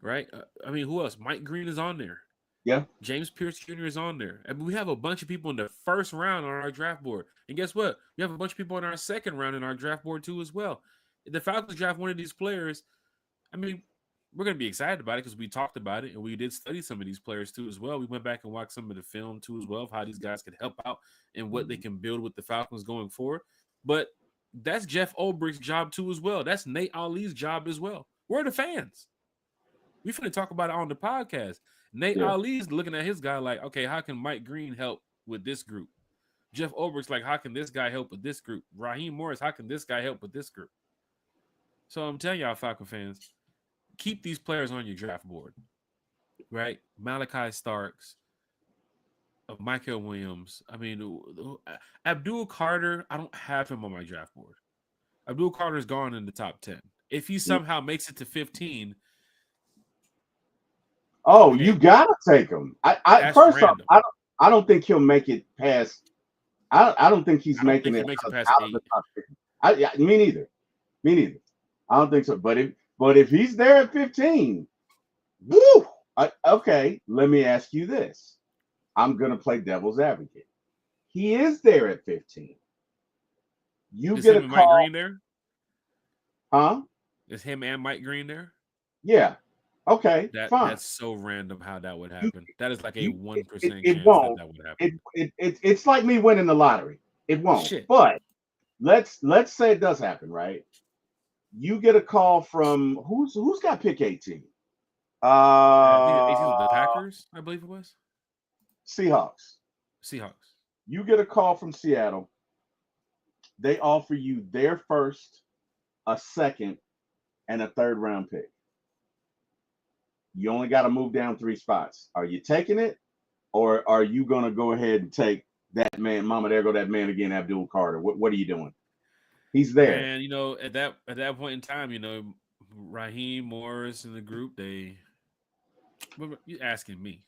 right? I mean, who else? Mike Green is on there. Yeah. James Pierce Jr. is on there. I mean, we have a bunch of people in the first round on our draft board. And guess what? We have a bunch of people in our second round in our draft board too as well. If the Falcons draft one of these players, I mean, we're going to be excited about it because we talked about it and we did study some of these players too as well. We went back and watched some of the film too as well of how these guys could help out and what they can build with the Falcons going forward. But that's Jeff Ulbricht's job too as well. That's Nate Ali's job as well. We're the fans. We finna talk about it on the podcast. Nate Ali's looking at his guy like, okay, how can Mike Green help with this group? Jeff Ulbricht's like, how can this guy help with this group? Raheem Morris, how can this guy help with this group? So I'm telling y'all, Falcon fans, keep these players on your draft board, right? Malachi Starks, Michael Williams. I mean, Abdul Carter, I don't have him on my draft board. Abdul Carter's gone in the top 10. If he somehow makes it to 15, you gotta take him. First off, I don't think he'll make it past. I don't think he's making it past 8. Me neither. I don't think so. But if he's there at 15, woo! Okay, let me ask you this. I'm gonna play devil's advocate. He is there at 15. You get a call. Mike Green there? Huh? Is him and Mike Green there? Yeah. Okay, fine. That's so random how that would happen. That is like a 1% chance that would happen. It's like me winning the lottery. It won't. Shit. But let's say it does happen, right? You get a call from who's got pick 18? I think the Packers, I believe it was. Seahawks. You get a call from Seattle. They offer you their first, a second, and a third round pick. You only got to move down 3 spots. Are you taking it, or are you going to go ahead and take that man? Mama, there go that man again, Abdul Carter. What are you doing? He's there. And at that point in time, Raheem Morris in the group, you're asking me.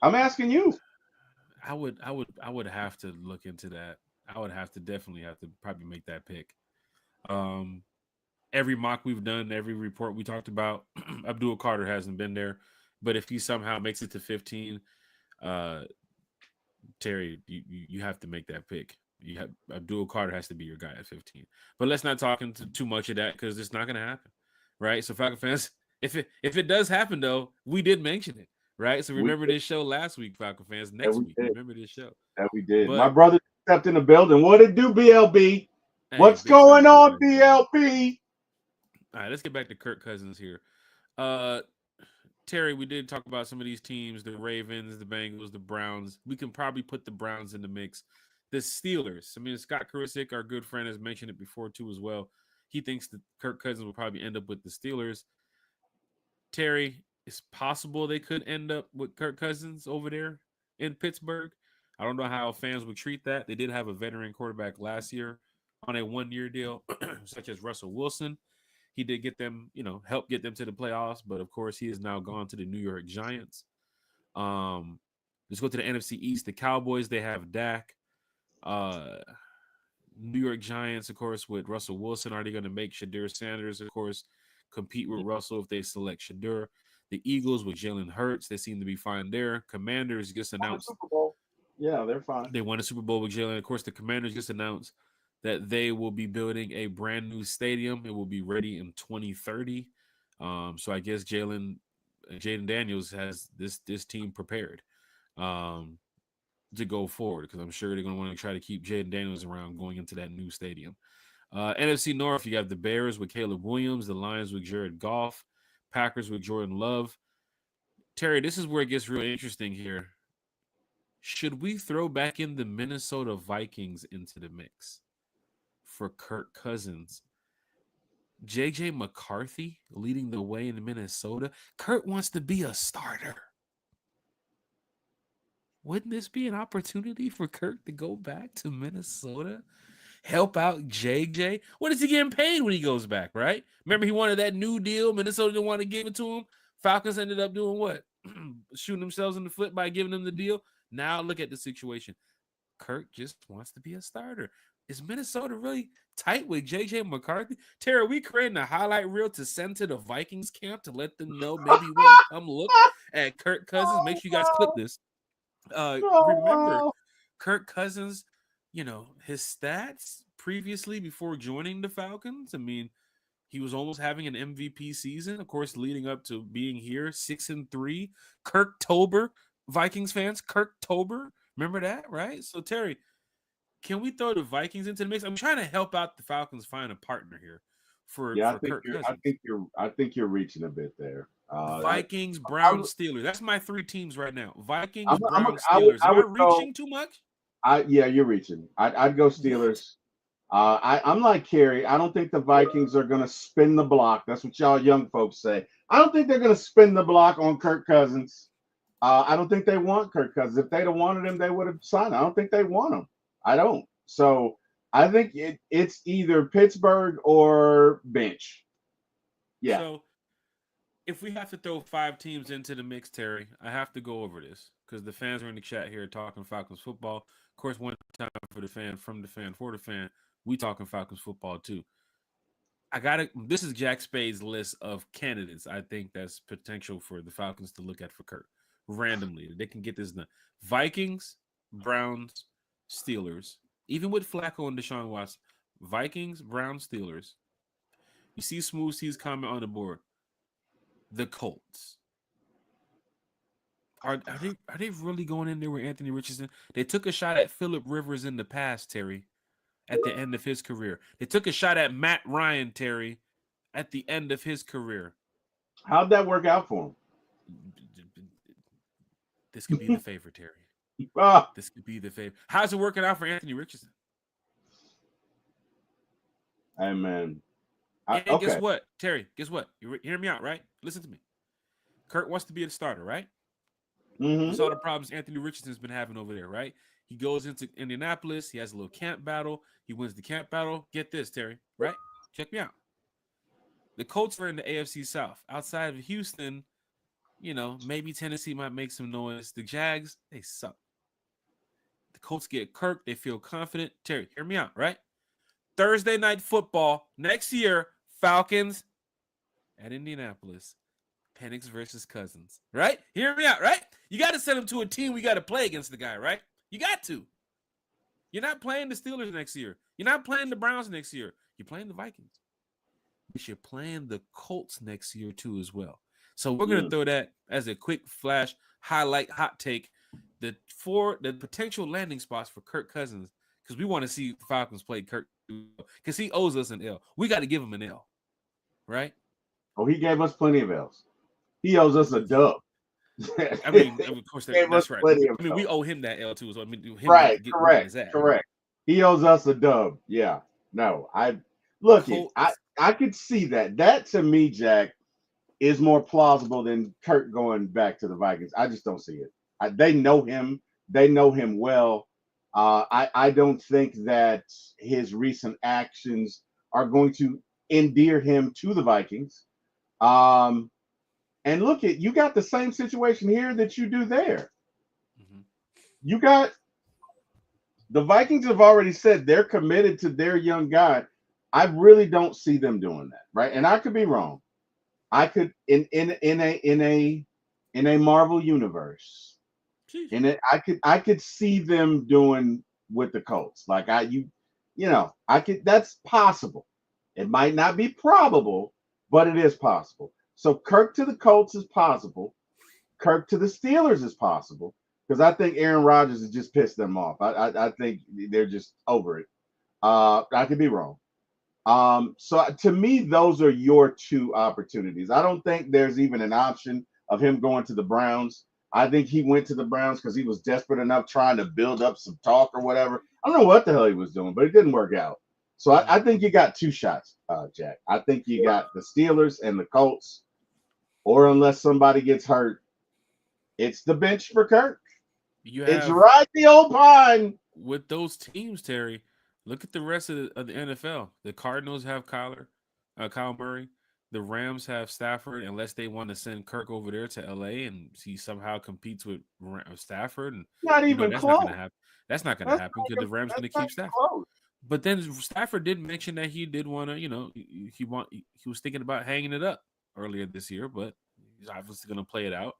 I'm asking you. I would have to look into that. I would definitely have to probably make that pick. Every mock we've done, every report we talked about, Abdul Carter hasn't been there. But if he somehow makes it to 15, Terry, you have to make that pick. Abdul Carter has to be your guy at 15. But let's not talk into too much of that because it's not going to happen, right? So Falcon fans, if it does happen though, we did mention it, right? So remember this show last week, Falcon fans. Next week, remember this show. That we did. My brother stepped in the building. What it do, BLB? What's going on, BLB? All right, let's get back to Kirk Cousins here. Terry, we did talk about some of these teams, the Ravens, the Bengals, the Browns. We can probably put the Browns in the mix. The Steelers. I mean, Scott Karisick, our good friend, has mentioned it before too as well. He thinks that Kirk Cousins will probably end up with the Steelers. Terry, it's possible they could end up with Kirk Cousins over there in Pittsburgh. I don't know how fans would treat that. They did have a veteran quarterback last year. on a 1-year deal, such as Russell Wilson. He did get them, help get them to the playoffs, but of course he is now gone to the New York Giants. Let's go to the NFC East. The Cowboys, they have Dak. New York Giants, of course, with Russell Wilson. Are they going to make Shadur Sanders, of course, compete with Russell if they select Shadur? The Eagles with Jalen Hurts, they seem to be fine there. Commanders just announced Super Bowl. Yeah, they're fine. they won a Super Bowl with Jalen. Of course, the Commanders just announced that they will be building a brand new stadium. It will be ready in 2030. So I guess Jaden Daniels has this team prepared to go forward, because I'm sure they're going to want to try to keep Jaden Daniels around going into that new stadium. NFC North, you have the Bears with Caleb Williams, the Lions with Jared Goff, Packers with Jordan Love. Terry, this is where it gets real interesting here. Should we throw back in the Minnesota Vikings into the mix for Kirk Cousins? JJ McCarthy leading the way in Minnesota. Kirk wants to be a starter. Wouldn't this be an opportunity for Kirk to go back to Minnesota? Help out JJ? What is he getting paid when he goes back, right? Remember, he wanted that new deal. Minnesota didn't want to give it to him. Falcons ended up doing what? Shooting themselves in the foot by giving him the deal. Now look at the situation. Kirk just wants to be a starter. Is Minnesota really tight with JJ McCarthy? Tara, we creating a highlight reel to send to the Vikings camp to let them know maybe you want to come look at Kirk Cousins. Make sure you guys clip this. Remember, Kirk Cousins, his stats previously before joining the Falcons. I mean, he was almost having an MVP season, of course, leading up to being here, 6-3. Kirktober, Vikings fans, Kirktober. Remember that, right? So, Terry, can we throw the Vikings into the mix? I'm trying to help out the Falcons find a partner here for Kirk Cousins. I think you're reaching a bit there. Vikings, Browns, Steelers. That's my three teams right now. Vikings, Browns, Steelers. Am I reaching too much? Yeah, you're reaching. I'd go Steelers. I'm like Kerry. I don't think the Vikings are going to spin the block. That's what y'all young folks say. I don't think they're going to spin the block on Kirk Cousins. I don't think they want Kirk Cousins. If they'd have wanted him, they would have signed him. I don't think they want him. I don't. So I think it's either Pittsburgh or bench. Yeah. So if we have to throw 5 teams into the mix, Terry, I have to go over this because the fans are in the chat here talking Falcons football. Of course, one time for the fan, from the fan, for the fan, we talking Falcons football too. This is Jack Spade's list of candidates I think that's potential for the Falcons to look at for Kirk. Randomly, they can get this done. Vikings, Browns, Steelers, even with Flacco and Deshaun Watson. Vikings, Browns, Steelers. You see Smooth C's comment on the board. The Colts. Are they really going in there with Anthony Richardson? They took a shot at Phillip Rivers in the past, Terry, at the end of his career. They took a shot at Matt Ryan, Terry, at the end of his career. How'd that work out for him? This could be the favor, Terry. This could be the favor. How's it working out for Anthony Richardson? Hey, man. And guess what, Terry? Guess what? You hear me out, right? Listen to me. Kirk wants to be a starter, right? Mm-hmm. You saw the problems Anthony Richardson's been having over there, right? He goes into Indianapolis. He has a little camp battle. He wins the camp battle. Get this, Terry, right? Check me out. The Colts are in the AFC South. Outside of Houston, maybe Tennessee might make some noise. The Jags, they suck. The Colts get Kirk. They feel confident. Terry, hear me out, right? Thursday night football next year, Falcons at Indianapolis. Penix versus Cousins, right? Hear me out, right? You got to send him to a team we got to play against the guy, right? You got to. You're not playing the Steelers next year. You're not playing the Browns next year. You're playing the Vikings. But you're playing the Colts next year too as well. So we're going to throw that as a quick flash highlight hot take. The potential landing spots for Kirk Cousins, because we want to see Falcons play Kirk because he owes us an L. We got to give him an L, right? Oh, he gave us plenty of L's. He owes us a dub. I mean, of course, that's right. I mean, we owe him that L too. So I mean, correct. He owes us a dub. Yeah. No, I could see that. That to me, Jack, is more plausible than Kirk going back to the Vikings. I just don't see it. They know him. They know him well. I don't think that his recent actions are going to endear him to the Vikings. Um, and look at you got the same situation here that you do there. Mm-hmm. You got the Vikings have already said they're committed to their young guy. I really don't see them doing that, right? And I could be wrong. I could in a Marvel universe, Jeez. in it I could see them doing with the Colts. Like I could that's possible. It might not be probable, but it is possible. So Kirk to the Colts is possible. Kirk to the Steelers is possible because I think Aaron Rodgers has just pissed them off. I think they're just over it. I could be wrong. So to me, those are your two opportunities. I don't think there's even an option of him going to the Browns. I think he went to the Browns because he was desperate enough trying to build up some talk or whatever. I don't know what the hell he was doing, but it didn't work out. So Mm-hmm. I think you got two shots, Jack. I think you got the Steelers and the Colts, or unless somebody gets hurt, it's the bench for Kirk. You It's have right the old pine. with those teams, Terry. Look at the rest of the NFL. The Cardinals have Kyle Murray. The Rams have Stafford, unless they want to send Kirk over there to LA and he somehow competes with Stafford. And Not you know even that's not going to close. happen. That's not going to That's happen not because the even, Rams going that's to not keep even Stafford. close. But then Stafford did mention that he did want to, he was thinking about hanging it up earlier this year, but he's obviously going to play it out.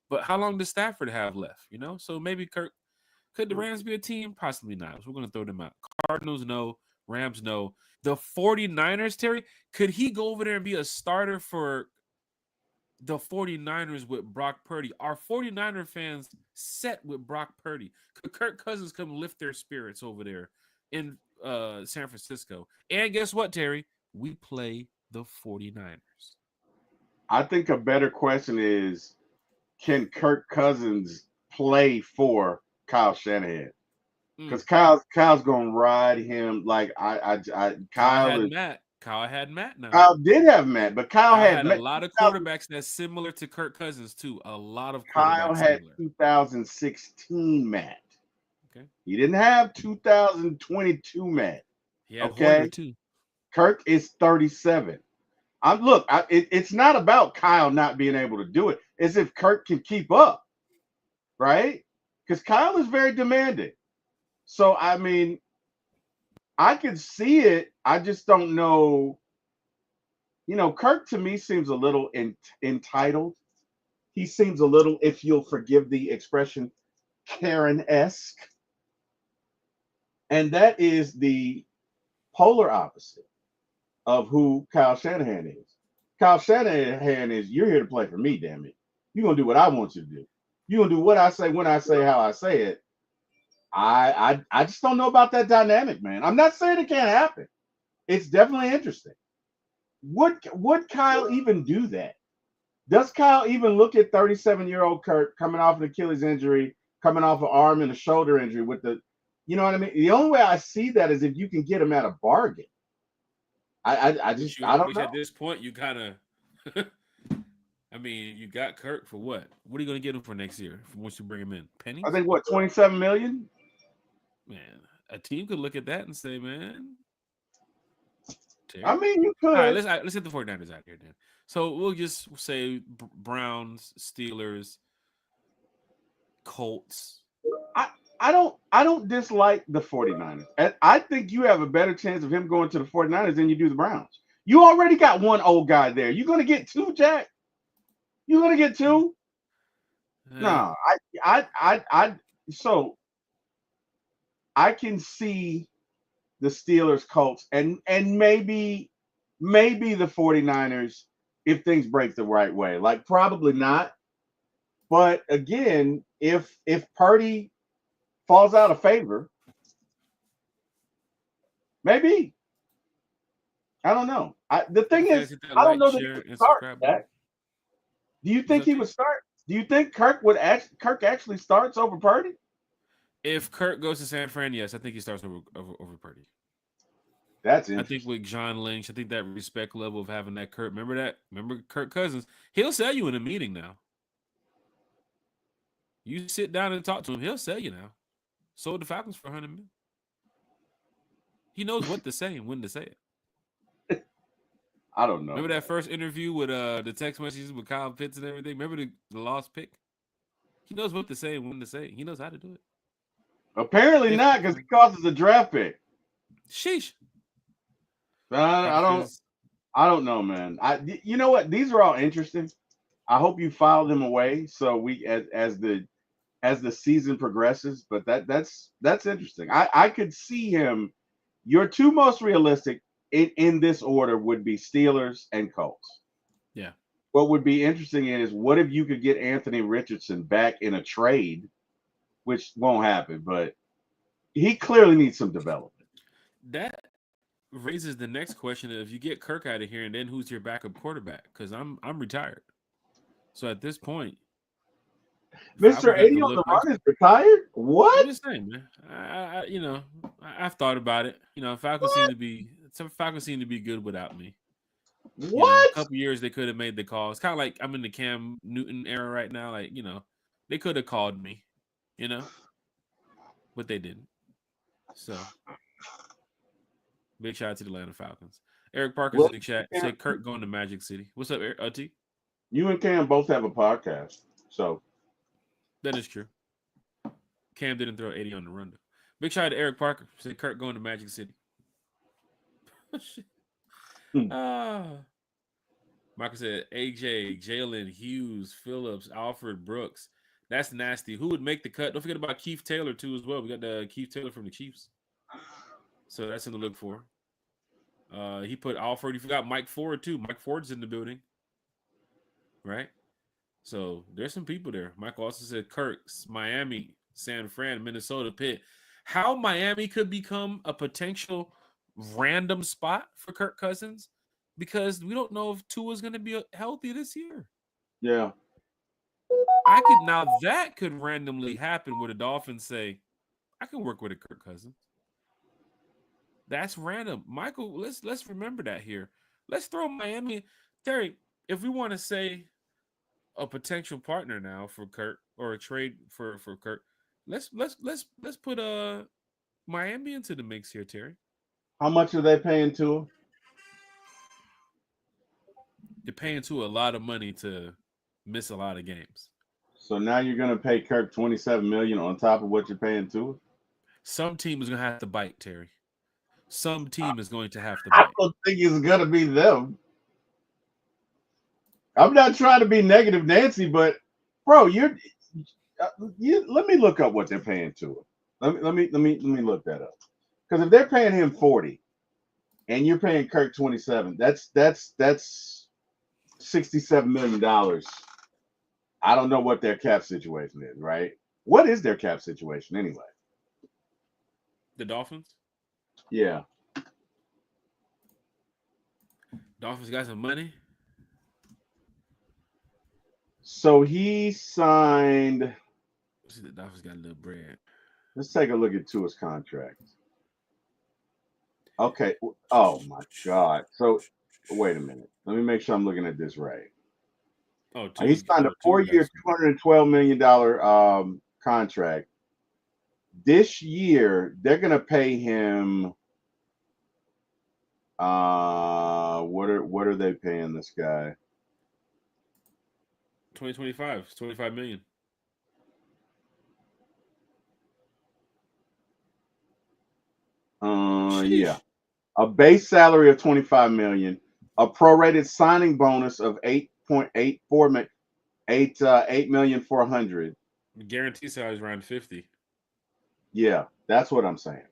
But how long does Stafford have left? So maybe Kirk. Could the Rams be a team? Possibly not. So we're going to throw them out. Cardinals, no. Rams, no. The 49ers, Terry, could he go over there and be a starter for the 49ers with Brock Purdy? Are 49er fans set with Brock Purdy? Could Kirk Cousins come lift their spirits over there in San Francisco? And guess what, Terry? We play the 49ers. I think a better question is, can Kirk Cousins play for Kyle Shanahan? Mm. Because Kyle's gonna ride him like Kyle Kyle had is Matt. Kyle had Matt now. Kyle did have Matt, but Kyle Kyle had had a Matt. lot of 2000 quarterbacks that's similar to Kirk Cousins too. A lot of Kyle quarterbacks had similar. 2016 Matt. Okay. He didn't have 2022 Matt. He had Hoyer Okay, too. Kirk is 37. It's not about Kyle not being able to do it. It's if Kirk can keep up, right? Because Kyle is very demanding. So I mean, I could see it. I just don't know. Kirk to me seems a little entitled. He seems a little, if you'll forgive the expression, Karen-esque. And that is the polar opposite of who Kyle Shanahan is. Kyle Shanahan is, you're here to play for me, damn it. You're going to do what I want you to do. You're going to do what I say, when I say, how I say it. I just don't know about that dynamic, man. I'm not saying it can't happen. It's definitely interesting. Would Kyle even do that? Does Kyle even look at 37-year-old Kirk coming off an Achilles injury, coming off an arm and a shoulder injury with you know what I mean? The only way I see that is if you can get him at a bargain. I don't Which know. at this point you kind of, I mean, you got Kirk for what? What are you going to get him for next year? Once you bring him in, pennies? I think what 27 million. Man, a team could look at that and say, man, Terry. I mean, you All right, could. let's get the 49ers out here then. So we'll just say Browns, Steelers, Colts. I don't dislike the 49ers. And I think you have a better chance of him going to the 49ers than you do the Browns. You already got one old guy there. You're gonna get two, Jack. You're gonna get two. Uh, No, I so I can see the Steelers, Colts, and maybe the 49ers if things break the right way. Like probably not. But again, if Purdy falls out of favor, maybe. I don't know. The thing guys is, hit that I don't like, know that he share, would and start. subscribe button. Jack. Do you What's think up, he T? would start? Do you think Kirk actually starts over Purdy? If Kirk goes to San Fran, yes, I think he starts over Purdy. That's I think interesting. with John Lynch, I think that respect level of having that Kirk. Remember that? Remember Kirk Cousins? He'll sell you in a meeting now. You sit down and talk to him, he'll sell you now. sold the Falcons for $100 million. He knows what to say and when to say it. I don't know. Remember that first interview with the text messages with Kyle Pitts and everything? Remember the lost pick? He knows what to say and when to say it. He knows how to do it. Apparently not, because he costs a draft pick. Sheesh. I don't know, man. You know what? These are all interesting. I hope you file them away so we as the season progresses. But that's interesting. I could see him. Your two most realistic in this order would be Steelers and Colts. Yeah. What would be interesting is what if you could get Anthony Richardson back in a trade, which won't happen, but he clearly needs some development. That raises the next question: if you get Kirk out of here, and then who's your backup quarterback? Because I'm retired. So at this point, Mr. 80 on the run is retired? What? I'm just saying, man. I've thought about it. Falcons seem to be good without me. What? A couple years they could have made the call. It's kind of like I'm in the Cam Newton era right now. Like, they could have called me, but they didn't. So big shout out to the Atlanta Falcons. Eric Parker's in the chat. Said Kirk going to Magic City. What's up, T? You and Cam both have a podcast, so that is true. Cam didn't throw 80 on the run though. Big shout out to Eric Parker. Said Kirk going to Magic City. Michael said AJ, Jalen, Hughes, Phillips, Alfred Brooks. That's nasty. Who would make the cut? Don't forget about Keith Taylor too as well. We got the Keith Taylor from the Chiefs. So that's in the look for. He put Alfred. He forgot Mike Ford too. Mike Ford's in the building. Right? So there's some people there. Mike also said Kirk's, Miami, San Fran, Minnesota, Pitt. How Miami could become a potential random spot for Kirk Cousins because we don't know if Tua's going to be healthy this year. Yeah. That could randomly happen where the Dolphins say, I can work with a Kirk Cousins. That's random. Michael, let's remember that here. Let's throw Miami. Terry, if we want to say a potential partner now for Kirk or a trade for Kirk, let's put Miami into the mix here, Terry. How much are they paying to him? They're paying to a lot of money to miss a lot of games. So now you're going to pay Kirk $27 million on top of what you're paying to him? Some team is going to have to bite, Terry. Some team is going to have to bite. I don't think it's going to be them. I'm not trying to be negative, Nancy, but bro, you let me look up what they're paying to him. Let me look that up. Because if they're paying him 40 and you're paying Kirk 27, that's $67 million. I don't know what their cap situation is, right? What is their cap situation anyway? The Dolphins? Yeah. Dolphins got some money. So he signed. See, the Dolphins got a little bread. Let's take a look at Tua's contract. Okay. Oh my God. So wait a minute. Let me make sure I'm looking at this right. Oh, he signed a 4-year, $212 million contract. This year, they're gonna pay him. What are they paying this guy? 2025, $25 million. Yeah. A base salary of $25 million, a prorated signing bonus of $8,400,000. Guarantee salary is around 50. Yeah, that's what I'm saying.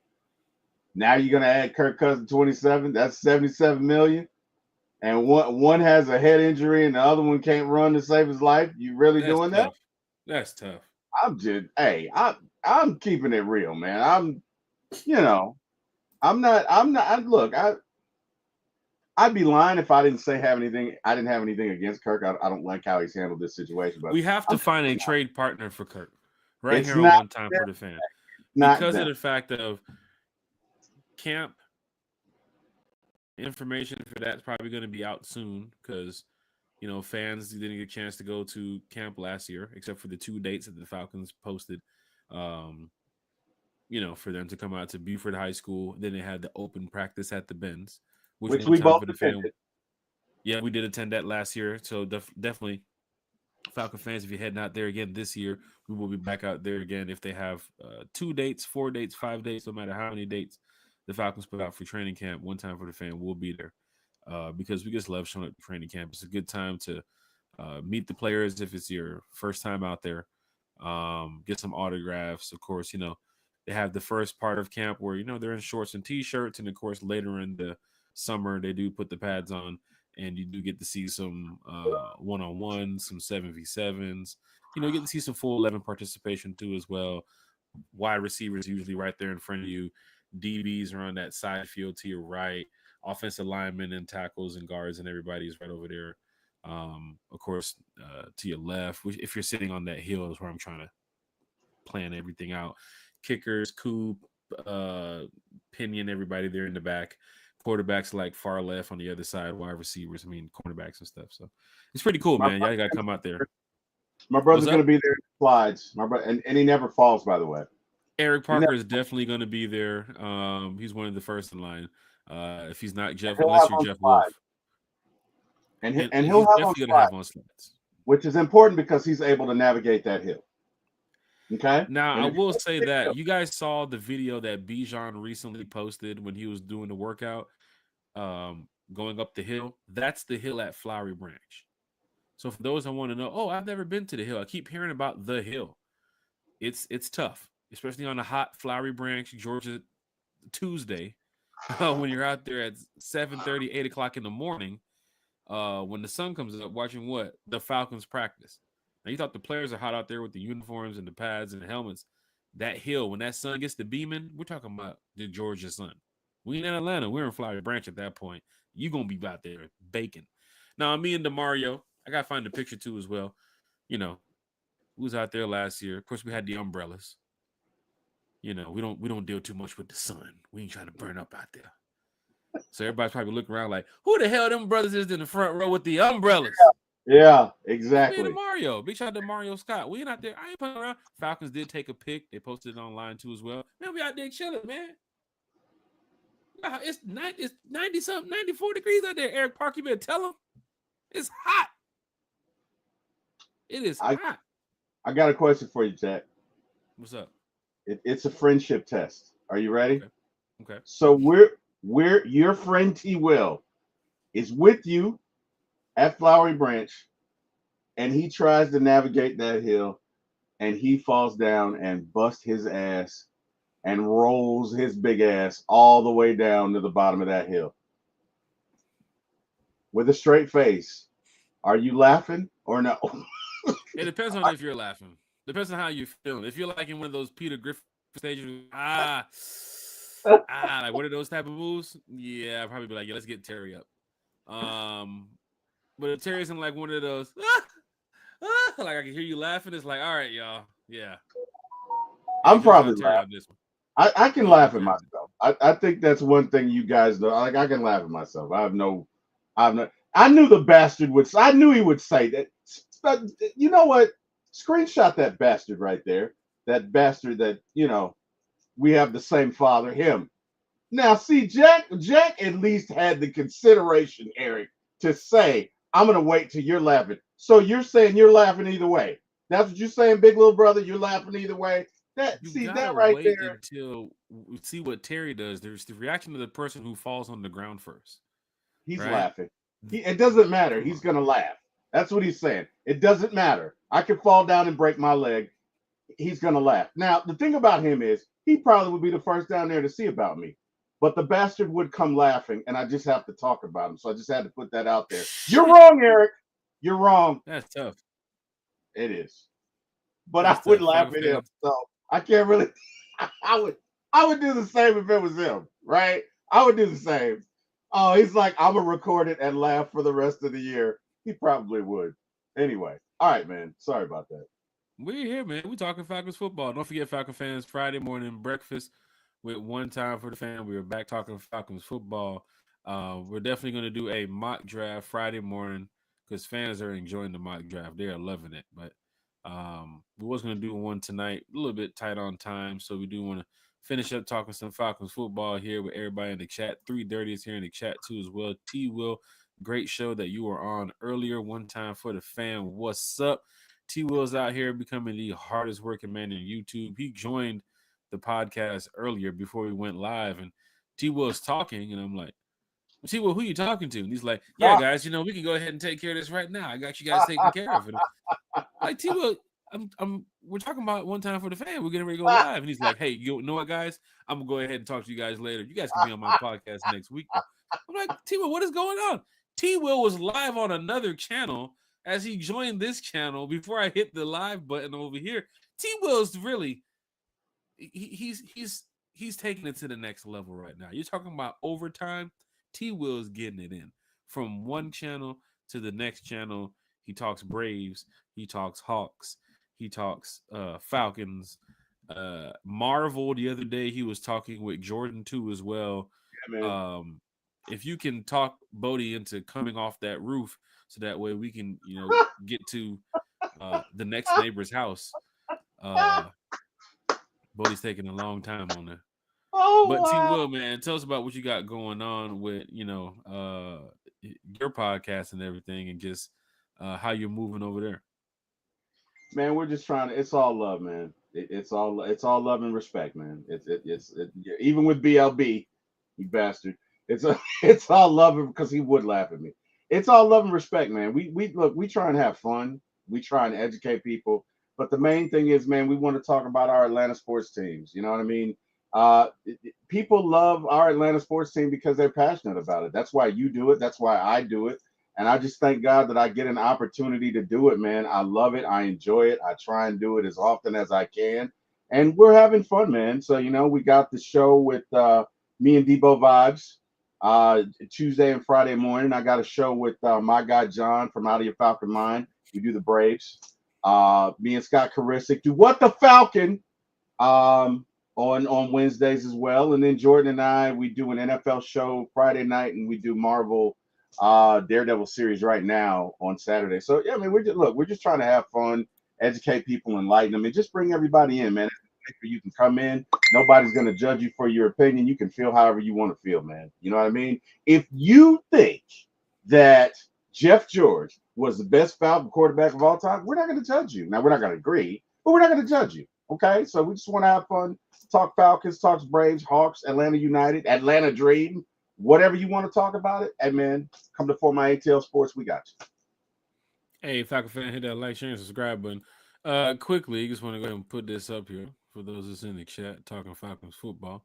Now you're gonna add Kirk Cousins 27. That's $77 million, and one has a head injury and the other one can't run to save his life. You really doing that? That's tough. I'm keeping it real, man. Look, I'd be lying if I didn't have anything against Kirk. I don't like how he's handled this situation. But we have to find a trade partner for Kirk right here on One Time for the Fan. Because of the fact of camp information for that's probably going to be out soon because, fans didn't get a chance to go to camp last year, except for the 2 dates that the Falcons posted for them to come out to Buford High School. Then they had the open practice at the Benz, which which one we time both for the fan. attended. Yeah, we did attend that last year. So definitely, Falcon fans, if you're heading out there again this year, we will be back out there again. If they have 2 dates, 4 dates, 5 dates, no matter how many dates the Falcons put out for training camp, one time for the fan, we'll be there because we just love showing up to training camp. It's a good time to meet the players if it's your first time out there. Get some autographs. Of course, they have the first part of camp where they're in shorts and t-shirts, and of course later in the summer they do put the pads on, and you do get to see some one-on-ones, some 7v7s. Get to see some full 11 participation too as well. Wide receivers usually right there in front of you. DBs are on that side field to your right. Offensive linemen and tackles and guards and everybody's right over there. Of course, to your left, which if you're sitting on that hill is where I'm trying to plan everything out. Kickers, Coop, Pinion, everybody there in the back. Quarterbacks like far left on the other side, wide receivers, cornerbacks and stuff. So it's pretty cool, man. Y'all got to come out there. My brother's going to be there in the slides. My brother, and he never falls, by the way. Eric Parker is definitely going to be there. He's one of the first in line. If he's not Jeff, unless you're Jeff Wolf. And he'll definitely going to have on slides. Which is important because he's able to navigate that hill. Okay. Now, I will say that you guys saw the video that Bijan recently posted when he was doing the workout, going up the hill. That's the hill at Flowery Branch. So for those that want to know, I've never been to the hill. I keep hearing about the hill. It's tough, especially on a hot Flowery Branch, Georgia Tuesday, when you're out there at 7:30, 8 o'clock in the morning, when the sun comes up, watching what? The Falcons practice. Now, you thought the players are hot out there with the uniforms and the pads and the helmets. That hill, when that sun gets to beaming, we're talking about the Georgia sun. We in Atlanta. We're in Flowery Branch at that point. You're going to be out there baking. Now, me and DeMario, I got to find the picture too as well. We was out there last year. Of course, we had the umbrellas. We don't deal too much with the sun. We ain't trying to burn up out there. So everybody's probably looking around like, who the hell them brothers is in the front row with the umbrellas? Yeah, exactly. Me and Mario. Big shout out to Mario Scott. We ain't out there. I ain't playing around. Falcons did take a pic. They posted it online too as well. Man, we out there chilling, man. It's 90 something, 94 degrees out there. Eric Park, you better tell him. It's hot. It is hot. I got a question for you, Jack. What's up? It's a friendship test. Are you ready? Okay. So we're your friend T. Will is with you at Flowery Branch, and he tries to navigate that hill, and he falls down and busts his ass and rolls his big ass all the way down to the bottom of that hill. With a straight face, are you laughing or no? It depends on if you're laughing. Depends on how you're feeling. If you're like in one of those Peter Griffin stages, like what are those type of moves? Yeah, I'd probably be like, let's get Terry up. But if Terry's in like one of those, like I can hear you laughing, it's like, all right, y'all, yeah. I'm probably laughing. This one. I can laugh at myself. I think that's one thing you guys know. Like I can laugh at myself. I knew the bastard would. I knew he would say that. But you know what? Screenshot that bastard right there. That bastard that we have the same father. Him. Now, see, Jack at least had the consideration, Eric, to say, I'm going to wait till you're laughing. So you're saying you're laughing either way. That's what you're saying, big little brother? You're laughing either way? That right wait there. Until we see what Terry does. There's the reaction of the person who falls on the ground first. He's laughing. It doesn't matter. He's going to laugh. That's what he's saying. It doesn't matter. I could fall down and break my leg. He's going to laugh. Now, the thing about him is he probably would be the first down there to see about me. But the bastard would come laughing, and I just have to talk about him. So I just had to put that out there. You're wrong, Eric. You're wrong. That's tough. It is. But I would laugh at him. So I can't really. I would do the same if it was him, right? I would do the same. Oh, he's like, I'm going to record it and laugh for the rest of the year. He probably would. Anyway. All right, man. Sorry about that. We're here, man. We're talking Falcons football. Don't forget, Falcon fans, Friday morning breakfast with One Time for the Fan. We are back talking Falcons football. We're definitely going to do a mock draft Friday morning because fans are enjoying the mock draft. They are loving it. But we was going to do one tonight, a little bit tight on time. So we do want to Finish up talking some Falcons football here with everybody in the chat. 3:30 is here in the chat too as well. T Will, great show that you were on earlier. One time for the fan. What's up? T Will's out here becoming the hardest working man in YouTube. He joined the podcast earlier before we went live, and T Will's talking, and I'm like, T Will, who you talking to? And he's like, yeah, guys, we can go ahead and take care of this right now. I got you guys taken care of. And like, T Will, we're talking about one time for the fan. We're getting ready to go live. And he's like, hey, you know what, guys? I'm going to go ahead and talk to you guys later. You guys can be on my podcast next week, though. I'm like, T Will, what is going on? T Will was live on another channel as he joined this channel before I hit the live button over here. T Will's really, he's taking it to the next level right now. You're talking about overtime. T Will's getting it in from one channel to the next channel. He talks Braves, he talks Hawks, he talks Falcons. Marvel the other day, he was talking with Jordan too as well. Yeah, If you can talk Bodie into coming off that roof so that way we can, get to the next neighbor's house. Bodie's taking a long time on there. Oh, But T wow. Will, man, tell us about what you got going on with, your podcast and everything and just how you're moving over there. Man, we're just trying to. It's all love, man. It's all love and respect, man. Even with BLB, you bastard. It's all love because he would laugh at me. It's all love and respect, man. We look. We try and have fun. We try and educate people. But the main thing is, man, we want to talk about our Atlanta sports teams. You know what I mean? People love our Atlanta sports team because they're passionate about it. That's why you do it. That's why I do it. And I just thank God that I get an opportunity to do it, man. I love it. I enjoy it. I try and do it as often as I can. And we're having fun, man. So, we got the show with me and Debo Vibes Tuesday and Friday morning. I got a show with my guy John from Out of Your Falcon Mind. We do the Braves. Me and Scott Carisic do What the Falcon on Wednesdays as well. And then Jordan and I, we do an NFL show Friday night, and we do Marvel Daredevil series right now on Saturday. So yeah, I mean, we're just trying to have fun, educate people, enlighten them, and just bring everybody in, man. You can come in. Nobody's gonna judge you for your opinion. You can feel however you want to feel, man. You know what I mean? If you think that Jeff George was the best Falcon quarterback of all time, we're not gonna judge you. Now we're not gonna agree, but we're not gonna judge you. Okay, so we just want to have fun, talk Falcons, talk Braves, Hawks, Atlanta United, Atlanta Dream, whatever you want to talk about it. Hey man, come to For My ATL Sports. We got you. Hey, Falcon fan, hit that like, share, and subscribe button. Quickly, just want to go ahead and put this up here for those that's in the chat talking Falcons football.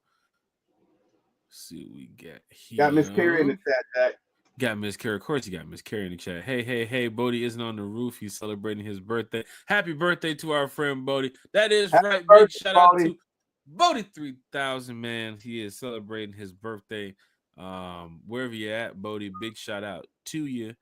See what we got Got Miss Carey in the here. chat, Jack. Got Miss Carey. Of course, you got Miss Carey in the chat. Hey, Bodie isn't on the roof. He's celebrating his birthday. Happy birthday to our friend Bodie. That is Happy right. Big birthday, shout out Baldy. to Bodie 3000, man. He is celebrating his birthday. Wherever you're at, Bodie, big shout out to you.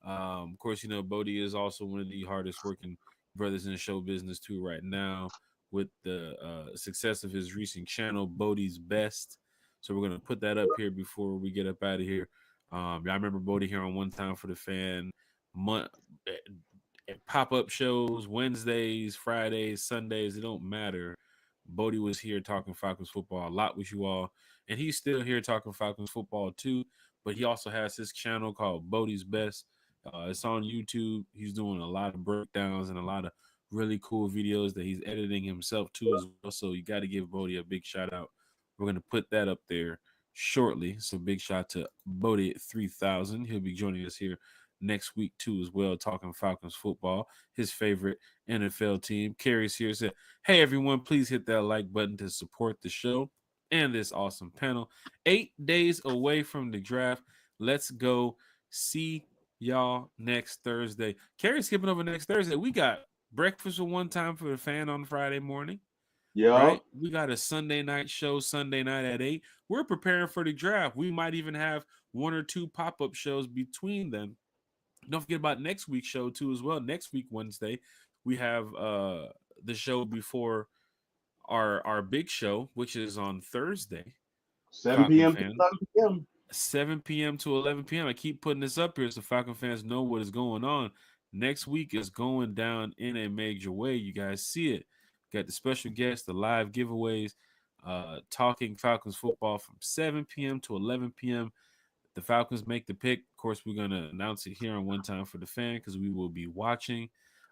Of course, Bodie is also one of the hardest working brothers in the show business too right now with the success of his recent channel, Bodie's Best. So we're gonna put that up here before we get up out of here. I remember Bodie here on One Time for the Fan, month pop-up shows, Wednesdays, Fridays, Sundays, it don't matter. Bodie was here talking Falcons football a lot with you all, and he's still here talking Falcons football too. But he also has his channel called Bodie's Best. It's on YouTube. He's doing a lot of breakdowns and a lot of really cool videos that he's editing himself too as well. So you got to give Bodie a big shout out. We're gonna put that up there shortly. So big shout to Bodie at 3000. He'll be joining us here next week too as well, talking Falcons football, his favorite NFL team. Carrie's here, said, hey everyone, please hit that like button to support the show and this awesome panel. 8 days away from the draft. Let's go. See y'all next Thursday. Carrie's skipping over next Thursday. We got breakfast with One Time for the Fan on Friday morning. Yo, Right? We got a Sunday night show Sunday night at 8. We're preparing for the draft. We might even have one or two pop-up shows between them. Don't forget about next week's show too as well. Next week, Wednesday, we have the show before our big show, which is on Thursday. 7 Falcon p.m. to fans, 11 p.m. 7 p.m. to 11 p.m. I keep putting this up here so Falcon fans know what is going on. Next week is going down in a major way. You guys see it. Got the special guests, the live giveaways. talking Falcons football from 7 p.m. to 11 p.m. The Falcons make the pick. Of course, we're going to announce it here on One Time for the Fan because we will be watching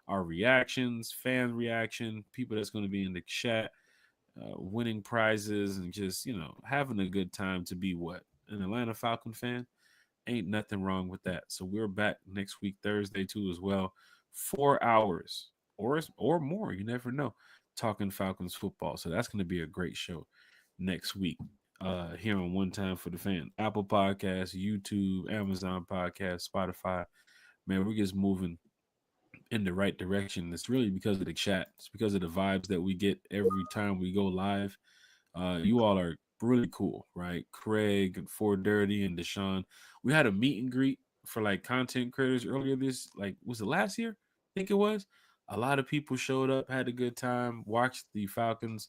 our reactions, fan reaction, people that's going to be in the chat, winning prizes, and just, having a good time to be what? An Atlanta Falcon fan? Ain't nothing wrong with that. So we're back next week, Thursday, too, as well. 4 hours or more. You never know. Talking Falcons football. So that's going to be a great show next week here on One Time for the Fan. Apple Podcasts, YouTube, Amazon Podcasts, Spotify. Man, we're just moving in the right direction. It's really because of the chat. It's because of the vibes that we get every time we go live. You all are really cool, right? Craig and Ford Dirty and Deshaun. We had a meet and greet for like content creators earlier was it last year? I think it was. A lot of people showed up, had a good time, watched the Falcons.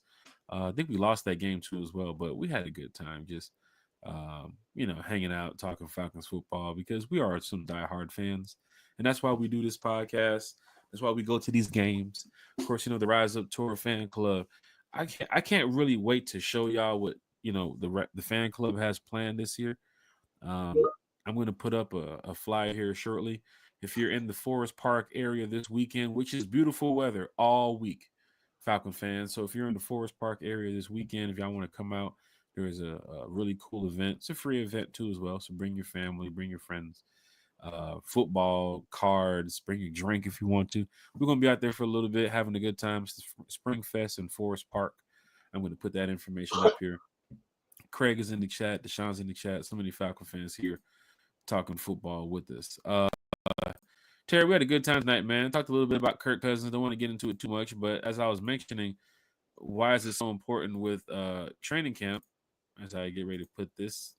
I think we lost that game too as well, but we had a good time just hanging out, talking Falcons football because we are some diehard fans. And that's why we do this podcast. That's why we go to these games. Of course, the Rise Up Tour fan club. I can't really wait to show y'all what the fan club has planned this year. I'm going to put up a flyer here shortly. If you're in the Forest Park area this weekend, which is beautiful weather all week, Falcon fans. So if you're in the Forest Park area this weekend, if y'all want to come out, there is a really cool event. It's a free event too as well. So bring your family, bring your friends. Football, cards, bring your drink if you want to. We're going to be out there for a little bit, having a good time. It's the Spring Fest in Forest Park. I'm going to put that information up here. Craig is in the chat. Deshaun's in the chat. So many Falcon fans here talking football with us. Terry, we had a good time tonight, man. Talked a little bit about Kirk Cousins. Don't want to get into it too much, but as I was mentioning, why is it so important with training camp? As I get ready to put this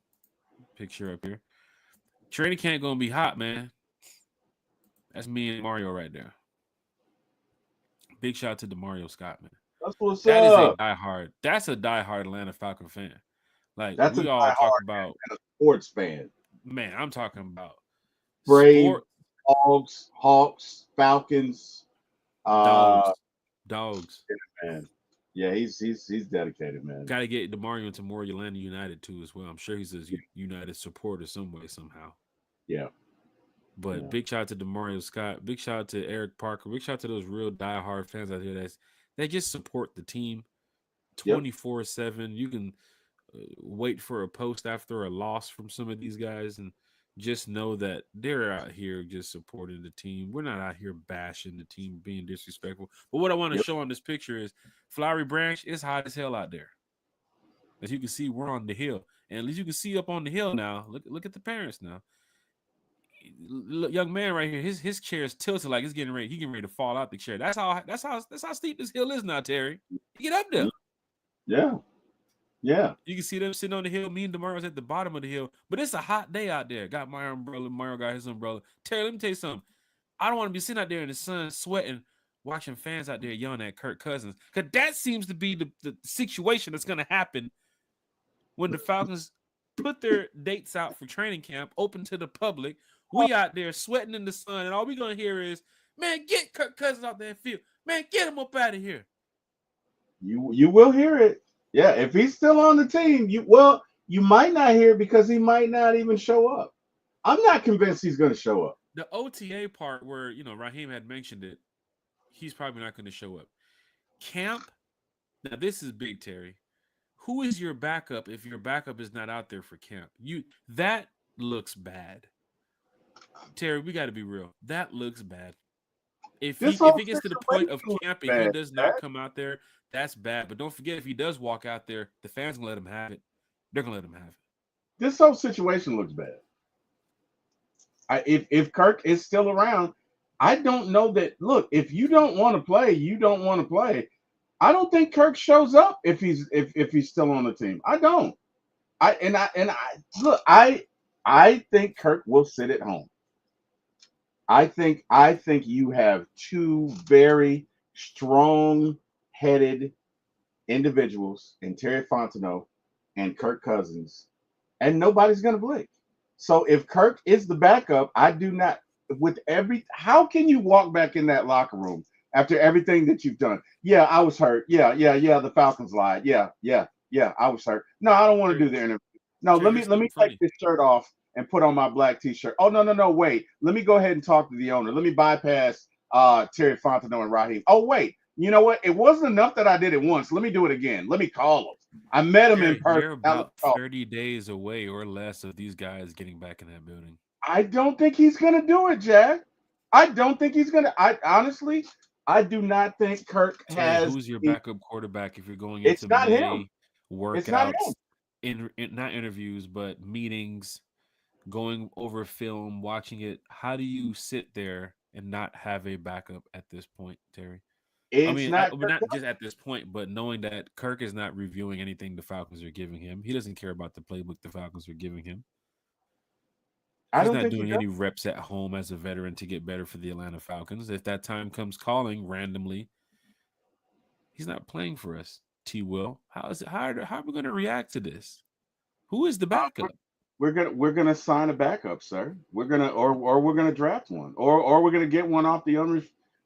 picture up here. Training camp gonna be hot, man. That's me and Mario right there. Big shout out to Mario Scott, man. That's what's that up. Is a diehard. That's a diehard Atlanta Falcon fan. Like that's we all talk about a sports fan. Man, I'm talking about Braves, Hogs, Hawks, Falcons, dogs. Yeah, man. Yeah, he's dedicated, man. Got to get DeMario into more Atlanta United too as well. I'm sure he's a United supporter some way somehow. Yeah. But big shout out to DeMario Scott. Big shout out to Eric Parker. Big shout out to those real diehard fans out here that just support the team 24/7. You can wait for a post after a loss from some of these guys and just know that they're out here just supporting the team. We're not out here bashing the team, being disrespectful. But what I want to show on this picture is Flowery Branch is hot as hell out there. As you can see, we're on the hill. And at least you can see up on the hill now. Look at the parents now. Young man right here, his chair is tilted like it's getting ready. He getting ready to fall out the chair. That's how steep this hill is now, Terry. You get up there. Yeah. Yeah. You can see them sitting on the hill. Me and DeMario's at the bottom of the hill. But it's a hot day out there. Got my umbrella. Mario got his umbrella. Terry, let me tell you something. I don't want to be sitting out there in the sun sweating, watching fans out there yelling at Kirk Cousins. Because that seems to be the situation that's going to happen when the Falcons put their dates out for training camp, open to the public. We out there sweating in the sun, and all we're going to hear is, man, get Kirk Cousins out that field. Man, get him up out of here. You will hear it. Yeah, if he's still on the team, you might not hear it because he might not even show up. I'm not convinced he's going to show up. The OTA part where, Raheem had mentioned it, he's probably not going to show up. Camp, now this is big, Terry. Who is your backup if your backup is not out there for camp? That looks bad. Terry, we got to be real. That looks bad. If he gets to the point of camp and he does not come out there, that's bad. But don't forget, if he does walk out there, the fans going to let him have it. They're going to let him have it. This whole situation looks bad. If Kirk is still around, I don't know that. Look, if you don't want to play, you don't want to play. I don't think Kirk shows up if he's still on the team. I don't. I think Kirk will sit at home. I think you have two very strong-headed individuals in Terry Fontenot and Kirk Cousins, and nobody's going to blink. So if Kirk is the backup, I do not. How can you walk back in that locker room after everything that you've done? Yeah, I was hurt. Yeah. The Falcons lied. Yeah. Yeah, I was hurt. No, I don't want to do the interview. No, Terry, let me take this shirt off and put on my black t-shirt. Oh no, wait. Let me go ahead and talk to the owner. Let me bypass Terry Fontenot and Raheem. Oh wait, you know what? It wasn't enough that I did it once. Let me do it again. Let me call him. I met him in person. You're about 30 days away or less of these guys getting back in that building. I don't think he's gonna do it, Jack. I don't think he's gonna. I honestly, I do not think Kirk has. Who's your backup quarterback if you're going It's into not May him. workouts, not interviews, but meetings, going over film, watching it? How do you sit there and not have a backup at this point, Terry? Not just at this point, but knowing that Kirk is not reviewing anything the Falcons are giving him. He doesn't care about the playbook the Falcons are giving him. He's not doing any reps at home as a veteran to get better for the Atlanta Falcons. If that time comes calling randomly, he's not playing for us. T. Will, how are we going to react to this? Who is the backup? We're gonna sign a backup, sir. We're gonna or we're gonna draft one, or we're gonna get one off the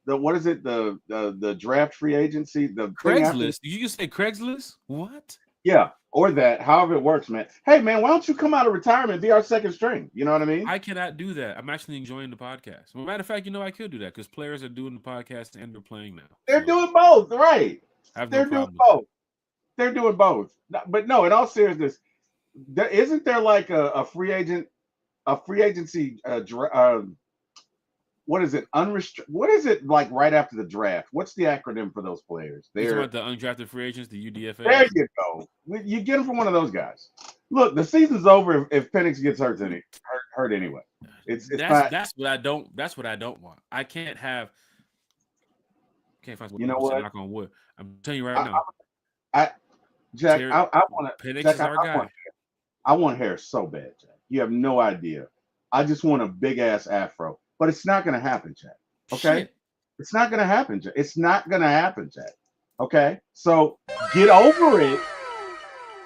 what is it, the draft free agency, the Craigslist. Did you just say Craigslist? What? Yeah, or that, however it works, man. Hey, man, why don't you come out of retirement and be our second string? You know what I mean? I cannot do that. I'm actually enjoying the podcast. Well, matter of fact, I could do that because players are doing the podcast and they're playing now. They're doing both, right? They're doing both. They're doing both. But no, in all seriousness, isn't there like a free agency what is it? What is it like right after the draft? What's the acronym for those players? They're the undrafted free agents, the UDFA. There you go. You get them from one of those guys. Look, the season's over if Penix gets hurt anyway. That's what I don't. That's what I don't want. I can't have. Can't find. You know what? Knock on wood. I'm telling you right now. Jack, I want to. Penix is our guy. I want hair so bad, Jack. You have no idea. I just want a big ass afro. But it's not going to happen, Jack. Okay? Shit. It's not going to happen, Jack. It's not going to happen, Jack. Okay? So get over it.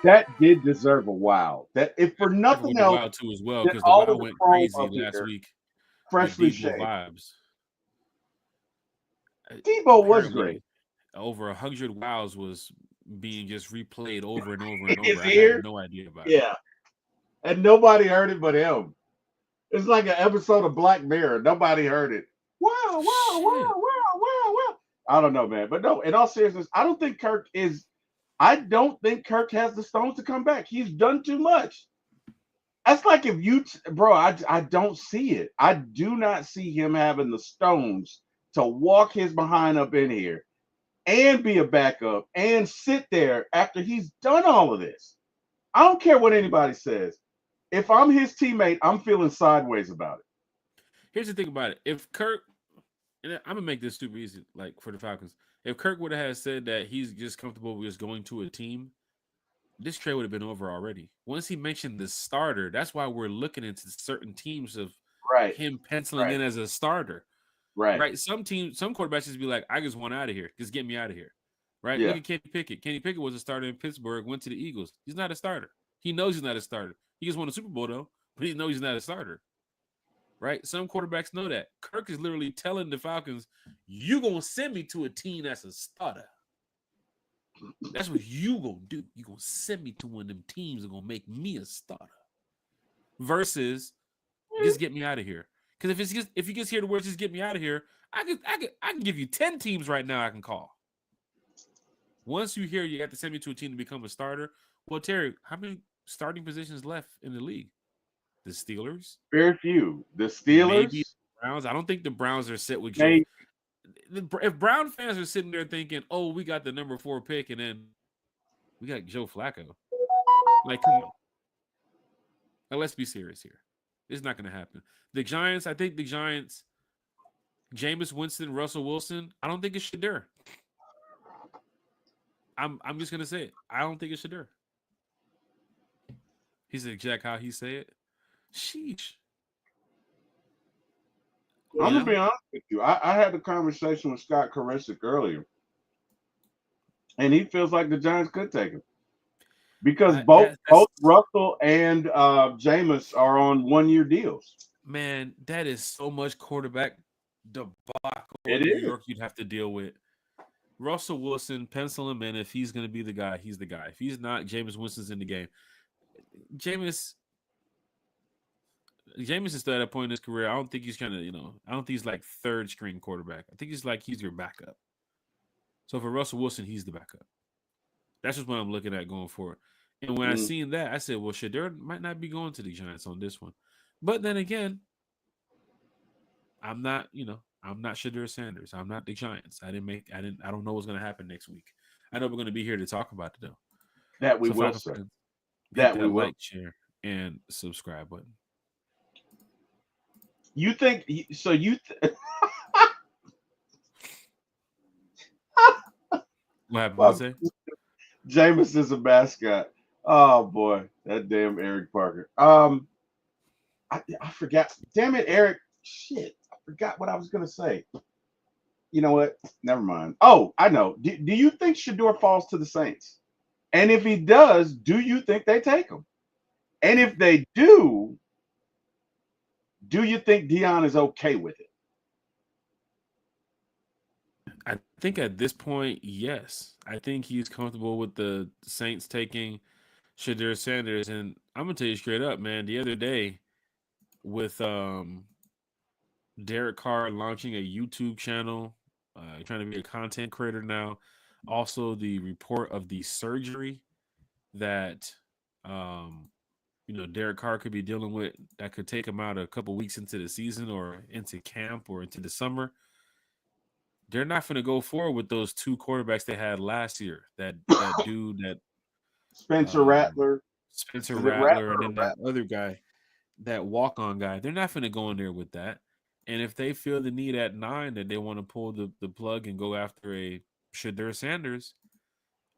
That did deserve a wow. That if for nothing else, wow too as well because the wow went crazy last week. Freshly shaved vibes. Debo was great. Over 100 wows was being just replayed over and over and over. I had no idea about it. Yeah, and nobody heard it but him. It's like an episode of Black Mirror. Nobody heard it. Wow. I don't know, man. But no, in all seriousness, I don't think Kirk has the stones to come back. He's done too much. That's like if I don't see it. I do not see him having the stones to walk his behind up in here and be a backup and sit there after he's done all of this. I don't care what anybody says. If I'm his teammate, I'm feeling sideways about it. Here's the thing about it. If Kirk, and I'm going to make this super easy, like for the Falcons, if Kirk would have said that he's just comfortable with just going to a team, this trade would have been over already. Once he mentioned the starter, that's why we're looking into certain teams of him penciling in as a starter. Right. Some quarterbacks just be like, I just want out of here. Just get me out of here. Right. Yeah. Look at Kenny Pickett. Kenny Pickett was a starter in Pittsburgh, went to the Eagles. He's not a starter. He knows he's not a starter. He just won a Super Bowl, though, but he knows he's not a starter. Right? Some quarterbacks know that. Kirk is literally telling the Falcons, you're going to send me to a team that's a starter. That's what you going to do. You're going to send me to one of them teams that are going to make me a starter. Versus, just get me out of here. Because if he gets here to where just get me out of here, I can give you 10 teams right now I can call. Once you hear you got to send me to a team to become a starter, well, Terry, how many starting positions left in the league? The Steelers? Very few. The Steelers? Maybe the Browns. I don't think the Browns are set with Joe. If Brown fans are sitting there thinking, oh, we got the number 4 pick and then we got Joe Flacco. Like, come on. Now, let's be serious here. It's not going to happen. The Giants, Jameis Winston, Russell Wilson, I don't think it's Shedeur. I'm just going to say it. I don't think it's Shedeur. He said, Jack, how he say it? Sheesh. I'm going to be honest with you. I had a conversation with Scott Karisic earlier, and he feels like the Giants could take him because both Russell and Jameis are on 1-year deals. Man, that is so much quarterback debacle in New York you'd have to deal with. Russell Wilson, pencil him in. If he's going to be the guy, he's the guy. If he's not, Jameis Winston's in the game. Jameis is still at a point in his career. I don't think he's kind of, I don't think he's like third string quarterback. I think he's your backup. So for Russell Wilson, he's the backup. That's just what I'm looking at going forward. And when I seen that, I said, well, Shedeur might not be going to the Giants on this one. But then again, I'm not Shedeur Sanders. I'm not the Giants. I don't know what's going to happen next week. I know we're going to be here to talk about it though. That we will, sir. Hit that we will. Like, share, and subscribe button. You think so? What happened? Jameis is a mascot. Oh boy, that damn Eric Parker. I forgot. Damn it, Eric. Shit, I forgot what I was gonna say. You know what? Never mind. Oh, I know. Do you think Shedeur falls to the Saints? And if he does, do you think they take him? And if they do you think Dion is okay with it? I think at this point, yes. I think he's comfortable with the Saints taking Shedeur Sanders. And I'm gonna tell you straight up, man. The other day, with Derek Carr launching a YouTube channel, trying to be a content creator now. Also, the report of the surgery that Derek Carr could be dealing with that could take him out a couple weeks into the season or into camp or into the summer. They're not going to go forward with those two quarterbacks they had last year. That dude, that Spencer Rattler, and then that other guy, that walk-on guy. They're not going to go in there with that. And if they feel the need at 9 that they want to pull the plug and go after a Shedeur Sanders,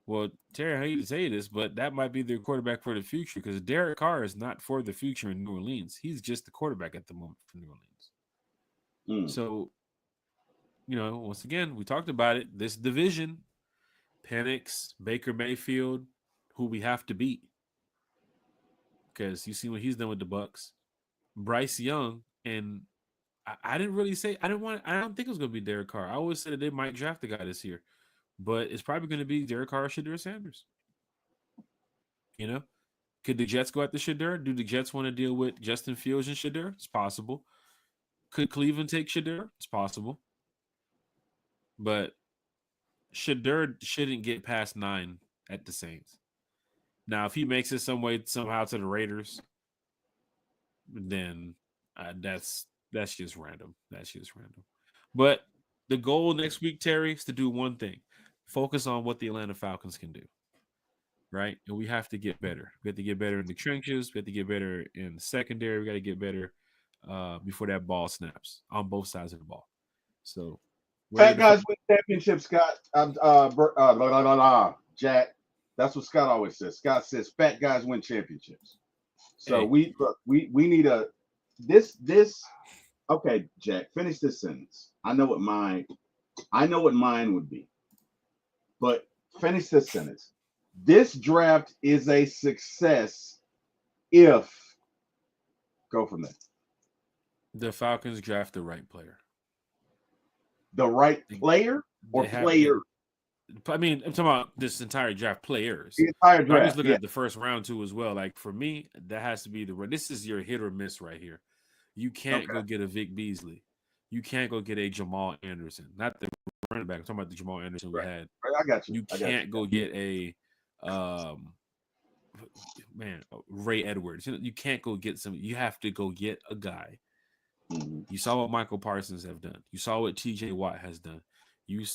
well, Terry, I hate to say this, but that might be their quarterback for the future because Derek Carr is not for the future in New Orleans. He's just the quarterback at the moment for New Orleans. So, once again, we talked about it. This division, Penix, Baker Mayfield, who we have to beat. Because you see what he's done with the Bucs. Bryce Young, and I didn't really say I don't think it was going to be Derek Carr. I always said that they might draft the guy this year, but it's probably going to be Derek Carr or Shedeur Sanders. Could the Jets go after Shedeur? Do the Jets want to deal with Justin Fields and Shedeur? It's possible. Could Cleveland take Shedeur? It's possible. But Shedeur shouldn't get past 9 at the Saints. Now, if he makes it somehow to the Raiders, then that's just random. That's just random. But the goal next week, Terry, is to do one thing. Focus on what the Atlanta Falcons can do. Right? And we have to get better. We have to get better in the trenches. We have to get better in the secondary. We got to get better before that ball snaps on both sides of the ball. So, fat guys win championships, Scott. Jack. That's what Scott always says. Scott says fat guys win championships. So we need this. Okay, Jack, finish this sentence. I know what mine would be. But finish this sentence. This draft is a success if go from there. The Falcons draft the right player. The right player or player? I mean, I'm talking about this entire draft players. The entire draft. I'm just looking at the first round too as well. Like for me, that has to be this is your hit or miss right here. You can't go get a Vic Beasley. You can't go get a Jamal Anderson. Not the running back. I'm talking about the Jamal Anderson we had. Right, I got you. You can't go get a Ray Edwards. You can't go get some. You have to go get a guy. You saw what Michael Parsons have done. You saw what TJ Watt has done. You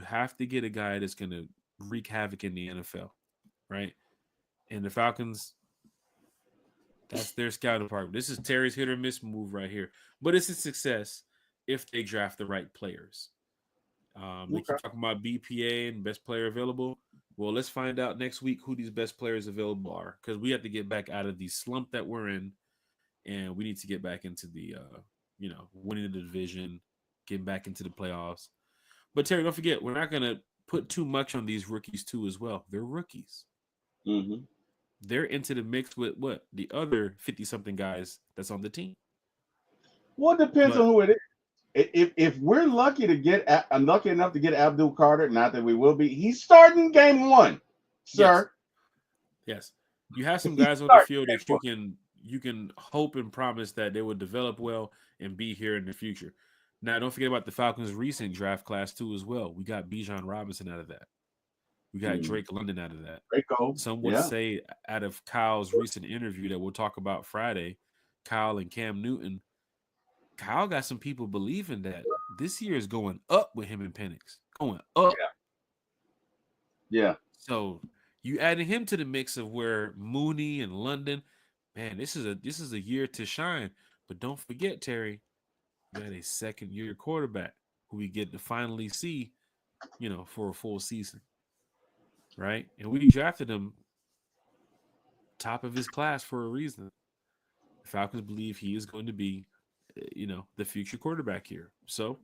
have to get a guy that's going to wreak havoc in the NFL, right? And the Falcons, that's their scouting department. This is Terry's hit or miss move right here. But it's a success if they draft the right players. They keep talking about BPA and best player available. Well, let's find out next week who these best players available are because we have to get back out of the slump that we're in, and we need to get back into the, winning the division, getting back into the playoffs. But Terry, don't forget, we're not going to put too much on these rookies too as well. They're rookies. Mm-hmm. They're into the mix with what? The other 50-something guys that's on the team. Well, it depends on who it is. if we're lucky to get lucky enough to get Abdul Carter, not that we will be, he's starting game one, sir. Yes. You have some He's guys on the starting field game that one. you can hope and promise that they will develop well and be here in the future. Now, don't forget about the Falcons' recent draft class too, as well. We got Bijan Robinson out of that. We got Mm, Drake London out of that. Draco, Some would yeah, say out of Kyle's recent interview that we'll talk about Friday, Kyle and Cam Newton. Kyle got some people believing that this year is going up with him and Penix, going up. yeah. So you adding him to the mix of where Mooney and London, man, this is a year to shine. But don't forget, Terry, you got a second year quarterback who we get to finally see, for a full season, right? And we drafted him top of his class for a reason. The Falcons believe he is going to be, the future quarterback here. So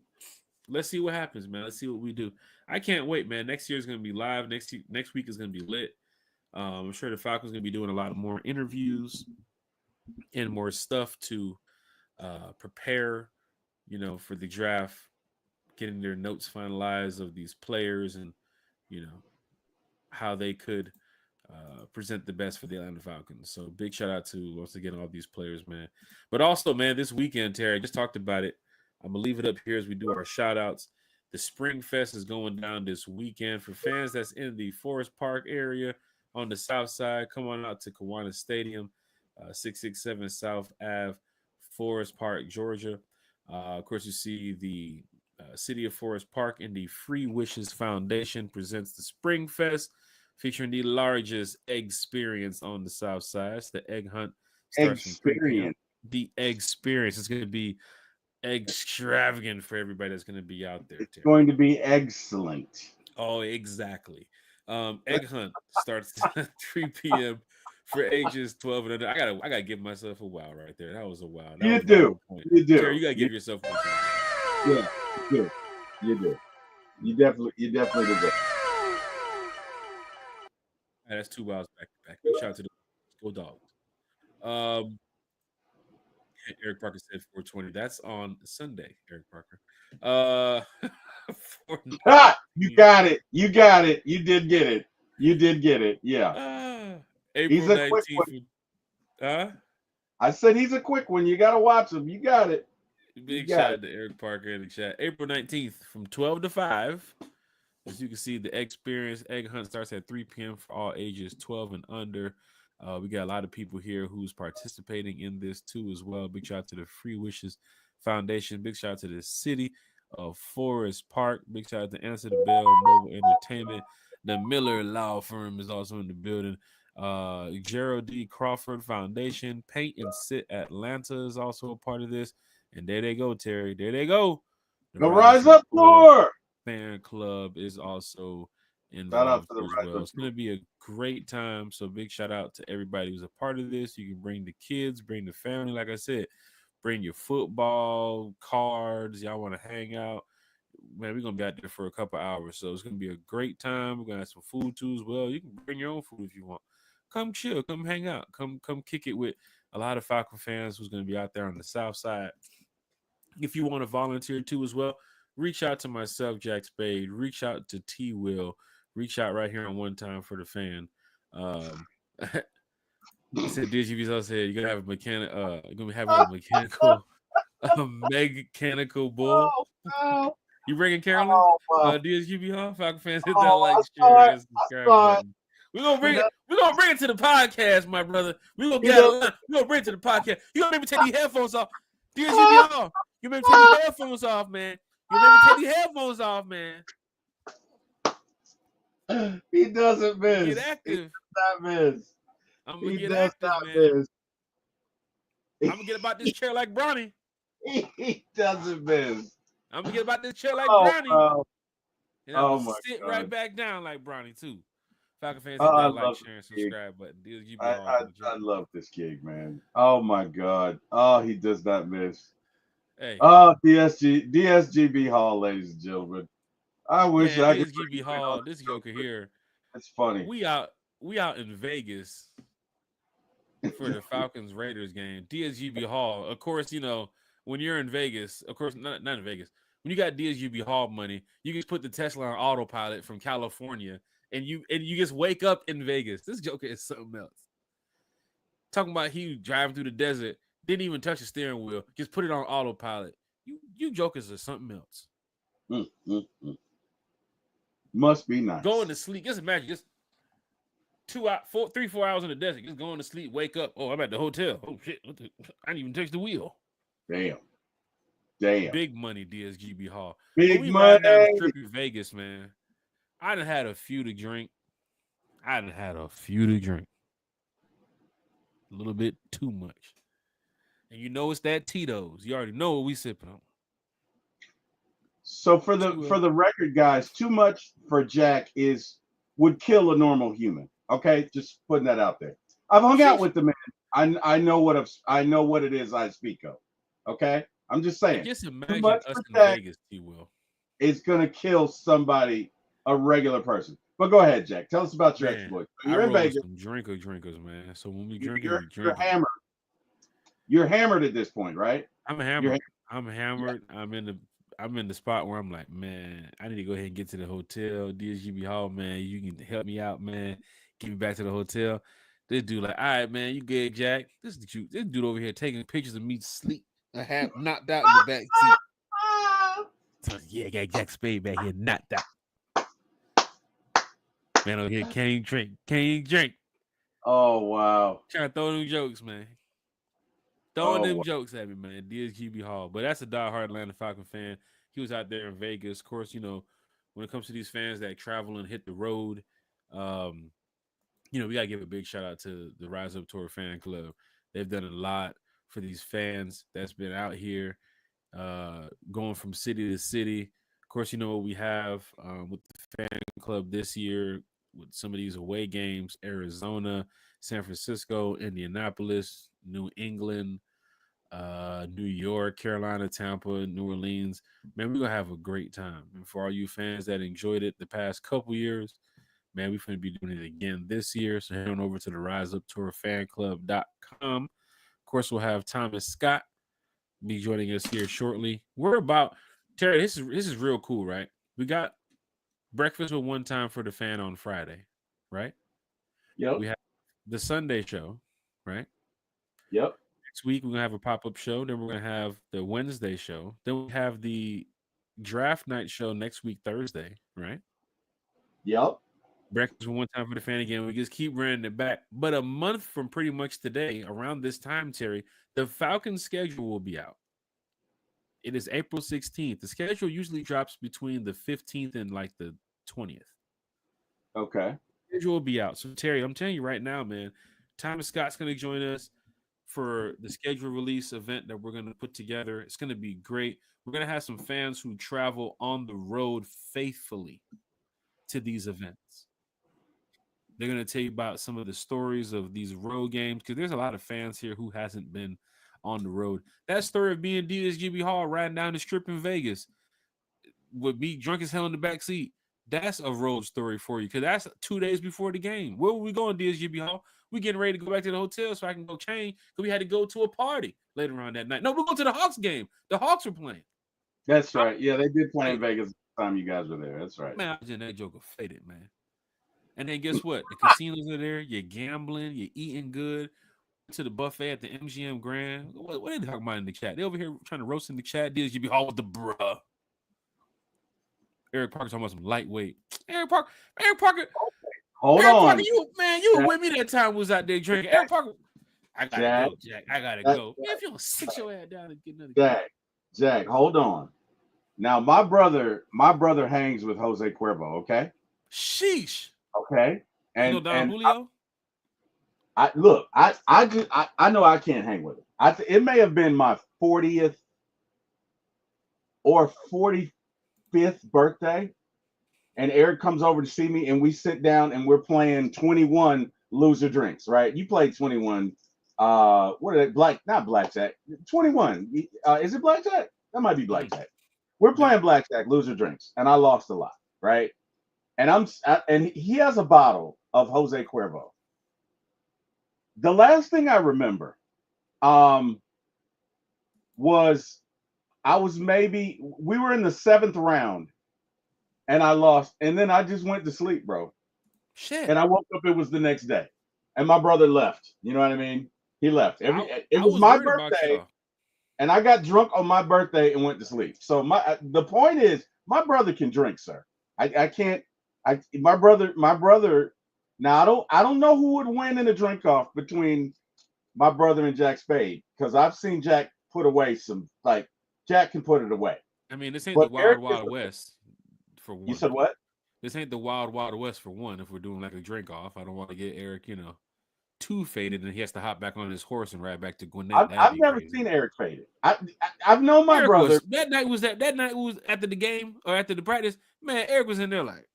let's see what happens, man. Let's see what we do. I can't wait, man. Next year is going to be live. Next week is going to be lit. I'm sure the Falcons going to be doing a lot more interviews and more stuff to prepare, for the draft, getting their notes finalized of these players and, you know, how they could present the best for the Atlanta Falcons. So big shout out to once again all these players, man. But also, man, this weekend, Terry, I just talked about it. I'm gonna leave it up here as we do our shout outs. The Spring Fest is going down this weekend for fans that's in the Forest Park area on the south side. Come on out to Kiwanis Stadium, 667 South Ave, Forest Park, Georgia. Of course, you see the City of Forest Park and the Free Wishes Foundation presents the Spring Fest, featuring the largest egg experience on the south side. It's the egg hunt starts from 3 p.m. Experience. The egg experience is going to be extravagant for everybody that's going to be out there, It's Terry. going to be excellent. Oh, exactly. Egg hunt starts at 3 p.m. for ages 12 and under. I gotta give myself a wow right there. That was a wow. That You was right do. on point. You Terry, do. you gotta give yourself one too. Yeah, you do. You do. You definitely do. Right, that's 2 wows back to back. Big shout out to the Go Dogs. Um, Eric Parker said 420. That's on Sunday, Eric Parker. Uh, 419. Ah, you got it. You got it. You did get it. You did get it. Yeah. Ah, He's April a quick 19th. one. Huh? I said he's a quick one. You got to watch him. You got it. You Big got shout it. out to Eric Parker in the chat. April 19th from 12 to 5. As you can see, the experience egg hunt starts at 3 p.m. for all ages 12 and under. We got a lot of people here who's participating in this too as well. Big shout out to the Free Wishes Foundation. Big shout out to the city of Forest Park. Big shout out to Answer the Bell Mobile Entertainment. The Miller Law Firm is also in the building. Gerald D. Crawford Foundation. Paint and Sit Atlanta is also a part of this. And there they go, Terry. There they go. The The Rise Rise and Up Roar Tour. fan club is also Shout out involved to the as Rise well. Up It's Tour. going to be a great time. So big shout out to everybody who's a part of this. You can bring the kids, bring the family. Like I said, bring your football cards. Y'all want to hang out. Man, we're going to be out there for a couple hours. So it's going to be a great time. We're going to have some food too as well. You can bring your own food if you want. Come chill. Come hang out. Come kick it with a lot of Falcon fans who's going to be out there on the south side. If you want to volunteer too as well, reach out to myself, Jack Spade. Reach out to T Will. Reach out right here on One Time for the Fan. He said DGB said you're gonna have a you're gonna be having a mechanical mechanical bull. Oh, no. You bringing Carolyn? Oh, wow. DSGB Hall? Falcon fans, hit that Oh, like, I share, saw it. and I subscribe saw it. button. We're gonna bring it. We're gonna bring it to the podcast, my brother. We're gonna You get know, we're gonna bring it to the podcast. You gonna make me take these headphones off. DSGB Hall. You made me take these headphones off, man. You made me take these headphones off, man. he doesn't miss. Get He active. does not miss. I'm gonna He get does active, not man. miss. I'm gonna get about this chair like Bronny. He doesn't miss. I'm gonna get about this chair like Oh, Bronny. wow. And I'm Oh, gonna my sit God. right back down like Bronny too. Falcon fans, Oh, hit I that like, love share, and this kid. subscribe button. DSGB Hall. I love this gig, man. Oh, my God. Oh, he does not miss. Hey, Oh, DSGB Hall, ladies and gentlemen. I wish man, I could DSGB bring you in Hall. on This the show, joker but here. it's funny. We out in Vegas for the Falcons Raiders game. DSGB Hall. Of course, when you're in Vegas, of course, not in Vegas. When you got DSGB Hall money, you just put the Tesla on autopilot from California, and you just wake up in Vegas. This joker is something else. Talking about he driving through the desert, didn't even touch the steering wheel, just put it on autopilot. You jokers are something else. Must be nice. Going to sleep. Just imagine, just 3, 4 hours in the desert, just going to sleep, wake up. Oh, I'm at the hotel. Oh shit, I didn't even touch the wheel. Damn. Big money, DSGB Hall. Big we money. Riding down the strip in Vegas, man. I done had a few to drink. A little bit too much. And you know it's that Tito's. You already know what we sipping on. So for the record, guys, too much for Jack would kill a normal human. Okay, just putting that out there. I've hung out with the man. I know what it is I speak of. Okay, I'm just saying. Just imagine us in Vegas, T-Will. It's gonna kill somebody, a regular person. But go ahead, Jack. Tell us about your exploits. You're in Vegas. Some drinkers, man. So when we drink, you're hammered. You're hammered at this point, right? I'm hammered. Yeah. I'm in the spot where I'm like, man, I need to go ahead and get to the hotel. DSGB Hall, man. You can help me out, man. Get me back to the hotel. This dude like, all right, man, you good, Jack? This dude over here taking pictures of me sleep. I have knocked out in the back seat. So, yeah, I got Jack Spade back here, knocked out. Man over here can't drink. Oh, wow. Trying to throw them jokes, man. Throwing them jokes at me, man. DSGB Hall. But that's a diehard Atlanta Falcon fan. He was out there in Vegas. Of course, when it comes to these fans that travel and hit the road, we got to give a big shout out to the Rise Up Tour fan club. They've done a lot for these fans that's been out here going from city to city. Of course, you know what we have with the fan club this year with some of these away games: Arizona, San Francisco, Indianapolis, New England, New York, Carolina, Tampa, New Orleans. Man, we're going to have a great time. And for all you fans that enjoyed it the past couple years, man, we're going to be doing it again this year. So head on over to the riseuptourfanclub.com. Of course, we'll have Thomas Scott be joining us here shortly. Terry, this is real cool, right? We got Breakfast with One Time for the Fan on Friday, right? Yep. We have the Sunday show, right? Yep. Next week, we're going to have a pop-up show. Then we're going to have the Wednesday show. Then we have the draft night show next week, Thursday, right? Yep. Breakfast with One Time for the Fan again. We just keep running it back. But a month from pretty much today, around this time, Terry, the Falcons schedule will be out. It is April 16th. The schedule usually drops between the 15th and like the 20th. Okay. The schedule will be out. So, Terry, I'm telling you right now, man, Thomas Scott's going to join us for the schedule release event that we're going to put together. It's going to be great. We're going to have some fans who travel on the road faithfully to these events. They're going to tell you about some of the stories of these road games because there's a lot of fans here who hasn't been on the road. That story of being DSGB Hall riding down the strip in Vegas with me drunk as hell in the back seat. That's a road story for you because that's 2 days before the game. Where were we going, DSGB Hall? We getting ready to go back to the hotel so I can go change because we had to go to a party later on that night. No, we're going to the Hawks game. The Hawks were playing. That's right. Yeah, they did play in Vegas the time you guys were there. That's right. Man, that joker faded, man. And then guess what? The casinos are there. You're gambling. You're eating good. To the buffet at the MGM Grand. What are they talking about in the chat? They over here trying to roast in the chat. DSGB Hall with the bruh. Eric Parker talking about some lightweight. Eric Parker. Hold on. Parker, you were with me that time we was out there drinking. Eric Parker. I gotta go, Jack. I gotta go. Man, if you don't sit your ass down and get another Jack, hold on. Now my brother hangs with Jose Cuervo, okay? Sheesh. Okay. And you know Don Julio? I know I can't hang with him. It may have been my 40th or 45th birthday, and Eric comes over to see me, and we sit down and we're playing 21 loser drinks. Right? You played 21. What are they? Not blackjack. 21. Is it blackjack? That might be blackjack. We're playing blackjack, loser drinks, and I lost a lot. Right? And and he has a bottle of Jose Cuervo. The last thing I remember was was we were in the 7th round and I lost. And then I just went to sleep, bro. Shit. And I woke up, it was the next day. And my brother left. You know what I mean? He left. It was my birthday. And I got drunk on my birthday and went to sleep. So the point is, my brother can drink, sir. I can't. My brother. Now I don't know who would win in a drink off between my brother and Jack Spade, because I've seen Jack put away some, like, Jack can put it away. I mean, this ain't the Wild West for one. You said what? This ain't the Wild West for one. If we're doing like a drink off, I don't want to get Eric, too faded, and he has to hop back on his horse and ride back to Gwinnett. I've never seen Eric faded. I've known my brother. That night was after the game or after the practice. Man, Eric was in there like.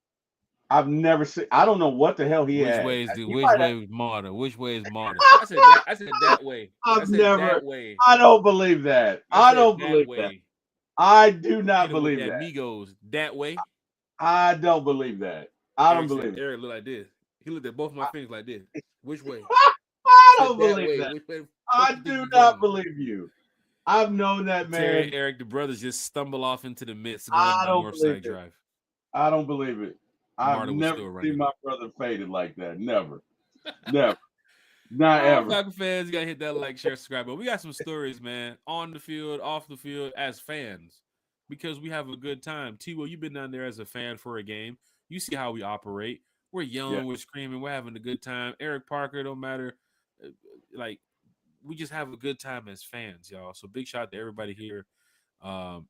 I've never seen. I don't know what the hell he had. Which way is martyr? Which way is martyr? I said that way. That way. I don't believe that. I don't believe that. I do not believe that. Migos that way. I don't believe that. I don't believe it. Eric looked like this. He looked at both my fingers like this. Which way? I don't believe that. I do not believe you. I've known that, man. Terry and Eric, the brothers, just stumble off into the midst. I don't believe it. Drive. I don't believe it. I've never seen my brother faded like that. Never. Never. Not ever. Falcon fans, you gotta hit that like, share, subscribe. But we got some stories, man, on the field, off the field, as fans, because we have a good time. T-Will, you've been down there as a fan for a game. You see how we operate. We're yelling, we're screaming, we're having a good time. Eric Parker, don't matter. Like, we just have a good time as fans, y'all. So big shout out to everybody here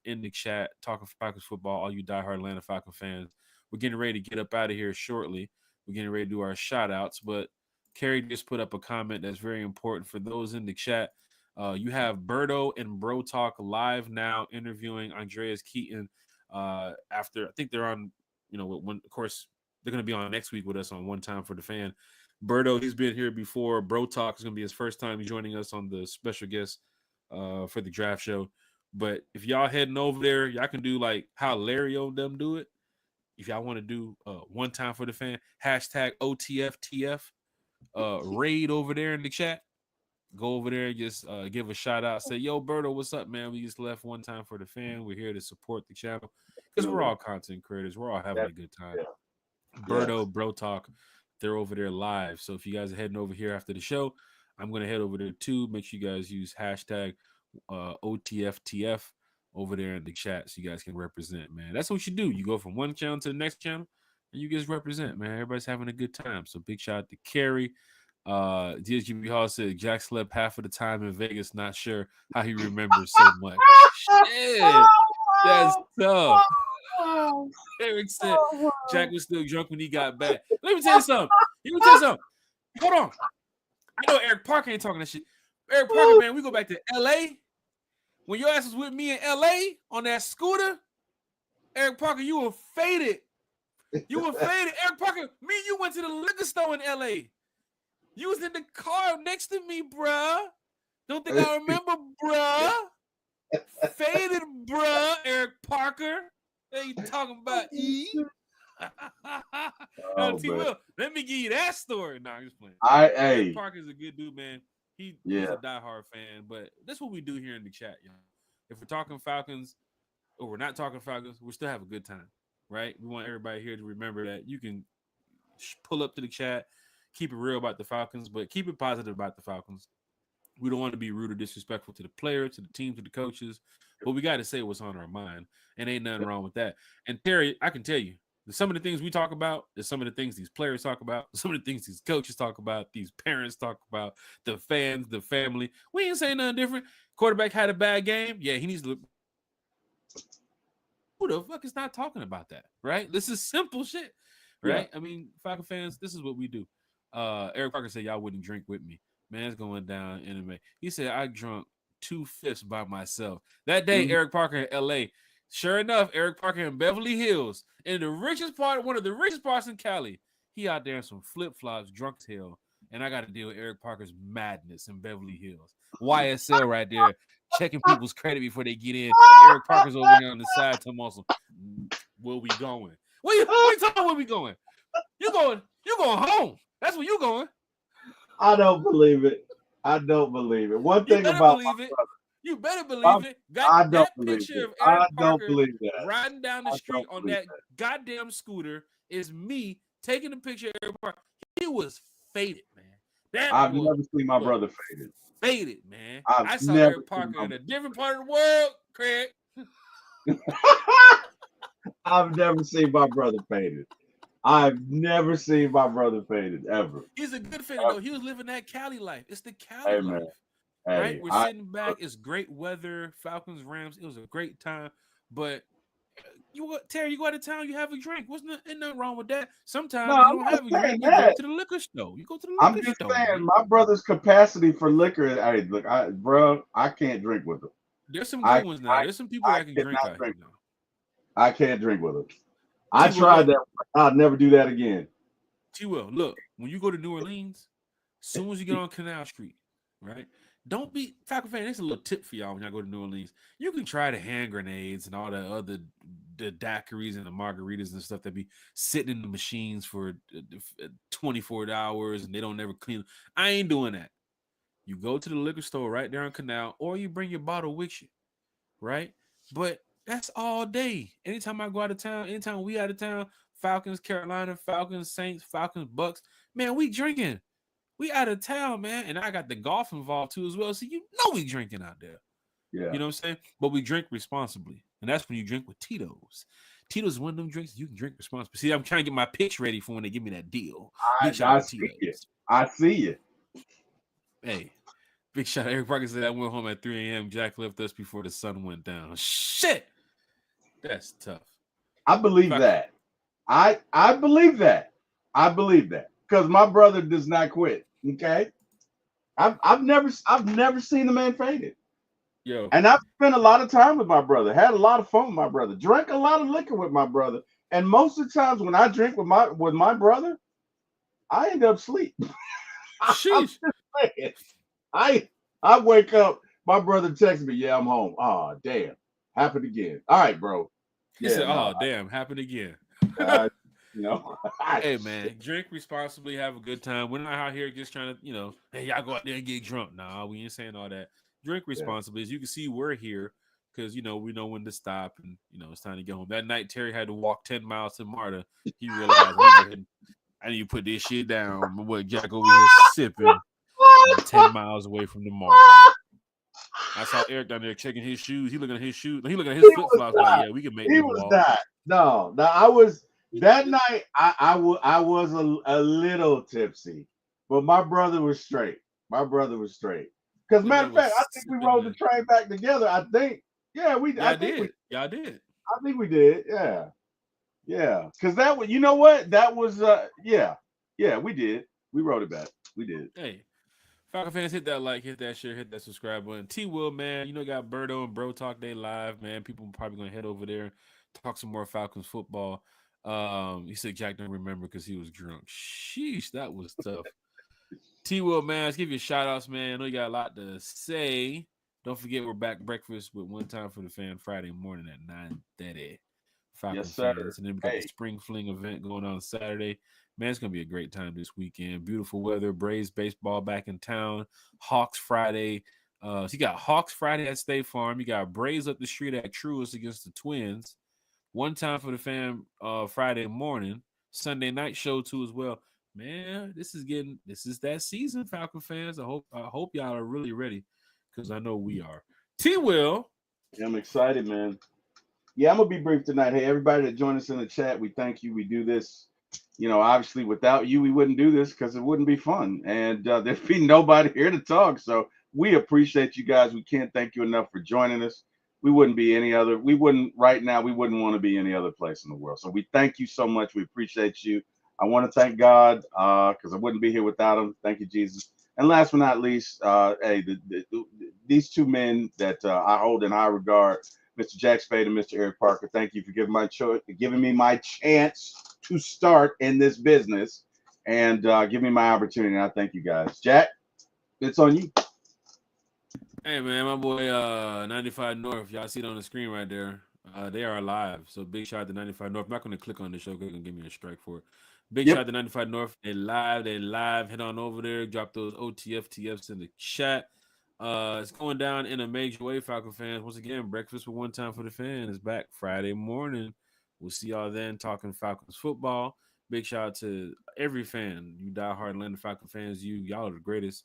in the chat, talking Falcons football, all you diehard Atlanta Falcon fans. We're getting ready to get up out of here shortly. We're getting ready to do our shout outs, but Carrie just put up a comment that's very important for those in the chat. You have Berto and Bro Talk live now interviewing Andreas Keaton after, I think they're on, when, of course, they're going to be on next week with us on One Time for the Fan. Berto, he's been here before. Bro Talk is going to be his first time joining us on the special guest for the draft show. But if y'all heading over there, y'all can do like how Larry and them do it. If y'all want to do One Time for the Fan, hashtag OTFTF, raid over there in the chat. Go over there and just give a shout out. Say, yo, Berto, what's up, man? We just left One Time for the Fan. We're here to support the channel because we're all content creators. We're all having a good time. Berto, Bro Talk, they're over there live. So if you guys are heading over here after the show, I'm going to head over there too. Make sure you guys use hashtag OTFTF over there in the chat so you guys can represent, man. That's what you do. You go from one channel to the next channel and you just represent, man. Everybody's having a good time. So big shout out to Carrie. DSGB Hall said Jack slept half of the time in Vegas. Not sure how he remembers so much. Shit, that's tough. Eric said Jack was still drunk when he got back. Let me tell you something. Hold on. I know Eric Parker ain't talking that shit. Eric Parker, man, we go back to LA. When your ass was with me in LA on that scooter, Eric Parker, you were faded. Eric Parker, me and you went to the liquor store in LA. You was in the car next to me, bruh. Don't think I remember, bruh. Faded, bruh, Eric Parker. What you talking about, E? T-Will, let me give you that story. Nah, I'm just playing. Eric Parker's a good dude, man. He's a diehard fan, but that's what we do here in the chat, y'all. If we're talking Falcons or we're not talking Falcons, we still have a good time, right? We want everybody here to remember that you can pull up to the chat, keep it real about the Falcons, but keep it positive about the Falcons. We don't want to be rude or disrespectful to the players, to the team, to the coaches, but we got to say what's on our mind, and ain't nothing wrong with that. And Terry, I can tell you, some of the things we talk about is some of the things these players talk about, some of the things these coaches talk about, these parents talk about, the fans, the family. We ain't saying nothing different. Quarterback had a bad game. Yeah, he needs to look. Who the fuck is not talking about that, right? This is simple shit, right? Yeah. I mean, Falcon fans, this is what we do. Eric Parker said, y'all wouldn't drink with me. Man, it's going down anyway. He said, I drunk 2/5 by myself. That day, Eric Parker in L.A., sure enough, Eric Parker in Beverly Hills, in the richest part, one of the richest parts in Cali. He out there in some flip-flops, drunk to hell, and I got to deal with Eric Parker's madness in Beverly Hills. YSL right there, checking people's credit before they get in. Eric Parker's over here on the side to muscle. Where we going? Where you talking? Where we going? You going home? That's where you going. I don't believe it. One thing about my brother. You better believe it. Got I don't that believe picture it. of I Eric don't Parker believe that. riding down the I street don't on believe that goddamn scooter is me taking a picture of Eric Parker. He was faded, man. That I've boy never seen my was brother faded. faded, man. I've I saw never Eric seen Parker my in a different part of the world, Craig. I've never seen my brother faded. I've never seen my brother faded ever. He's a good faded though. He was living that Cali life. It's the Cali Hey life. man, Right? hey, We're sitting back. It's great weather. Falcons, Rams. It was a great time. But Terry, you go out of town, you have a drink. Ain't nothing wrong with that. no, Sometimes you I'm don't not have a saying drink. You go that. to the liquor store. You go to the I'm liquor just store, saying man. my brother's capacity for liquor. Hey, look, bro, I can't drink with him. There's some I good ones now. There's some people I that can drink cannot out here drink. now. I can't drink with him. I T-Will, tried look. that. I'll never do that again. T-Will, look. When you go to New Orleans, as soon as you get on Canal Street, right? Don't be Falcon fan. This is a little tip for y'all when y'all go to New Orleans. You can try the hand grenades and all the other the daiquiris and the margaritas and stuff that be sitting in the machines for 24 hours and they don't never clean. I ain't doing that. You go to the liquor store right there on Canal, or you bring your bottle with you, right? But that's all day. Anytime I go out of town, anytime we out of town, Falcons, Carolina, Falcons, Saints, Falcons, Bucks, man, we drinking. We out of town, man. And I got the golf involved too as well. So you know we drinking out there. Yeah. You know what I'm saying? But we drink responsibly. And that's when you drink with Tito's. Tito's is one of them drinks you can drink responsibly. See, I'm trying to get my pitch ready for when they give me that deal. Big shout I out to see Tito's. it. I see it. Hey, big shout out. Eric Parker said I went home at 3 a.m. Jack left us before the sun went down. Shit. That's tough. I believe that. I believe that. I believe that. Because my brother does not quit. Okay. I've never seen the man faded. Yo. And I've spent a lot of time with my brother, had a lot of fun with my brother, drank a lot of liquor with my brother. And most of the times when I drink with my brother, I end up asleep. Sheesh. I wake up, my brother texts me, yeah, I'm home. Oh, damn. Happened again. All right, bro. He said, oh, damn, happened again. You know. Hey, man, drink responsibly, have a good time. We're not out here just trying to, hey, y'all go out there and get drunk. Nah, we ain't saying all that. Drink responsibly. As you can see, we're here because, we know when to stop and, it's time to get home. That night, Terry had to walk 10 miles to Marta. He realized, I need to put this shit down. My boy Jack over here sipping 10 miles away from the Marta. I saw Eric down there checking his shoes. He looking at his shoes. He looking at his flip flops. Like, yeah, we can make this walk. No, I was that night. I was a little tipsy, but my brother was straight. Because matter of fact, I think we rode the train back together. I think, yeah, we. Y'all I think did. Y'all did. I think we did. Yeah, yeah. Because that was, you know what? That was, yeah, we did. We rode it back. We did. Hey. Falcon fans, hit that like, hit that share, hit that subscribe button. T-Will, man, got Birdo and Bro Talk Day live, man. People probably going to head over there, talk some more Falcons football. He said Jack don't remember because he was drunk. Sheesh, that was tough. T-Will, man, let's give you shout-outs, man. I know you got a lot to say. Don't forget, we're back breakfast with One Time for the Fan Friday morning at 9:30. Falcons fans. And then we got the Spring Fling event going on Saturday. Man, it's going to be a great time this weekend. Beautiful weather. Braves baseball back in town. Hawks Friday. So you got Hawks Friday at State Farm. You got Braves up the street at Truist against the Twins. One Time for the Fan Friday morning. Sunday night show too as well. Man, this is that season, Falcon fans. I hope y'all are really ready because I know we are. T-Will. Yeah, I'm excited, man. Yeah, I'm going to be brief tonight. Hey, everybody that joined us in the chat, we thank you. We do this. Obviously, without you, we wouldn't do this because it wouldn't be fun. And there'd be nobody here to talk. So we appreciate you guys. We can't thank you enough for joining us. We wouldn't want to be any other place in the world. So we thank you so much. We appreciate you. I want to thank God because I wouldn't be here without him. Thank you, Jesus. And last but not least, hey, these two men that I hold in high regard, Mr. Jack Spade and Mr. Eric Parker, thank you for giving me my chance to start in this business and give me my opportunity. And I thank you guys. Jack, it's on you. Hey man, my boy 95 North. Y'all see it on the screen right there. They are live. So big shout out to 95 North. I'm not going to click on this show because they're going to give me a strike for it. Big shout out to 95 North. They live. Head on over there. Drop those OTFTFs in the chat. It's going down in a major way, Falcon fans. Once again, Breakfast with One Time for the Fan is back Friday morning. We'll see y'all then talking Falcons football. Big shout out to every fan. You diehard Atlanta Falcon fans, y'all are the greatest.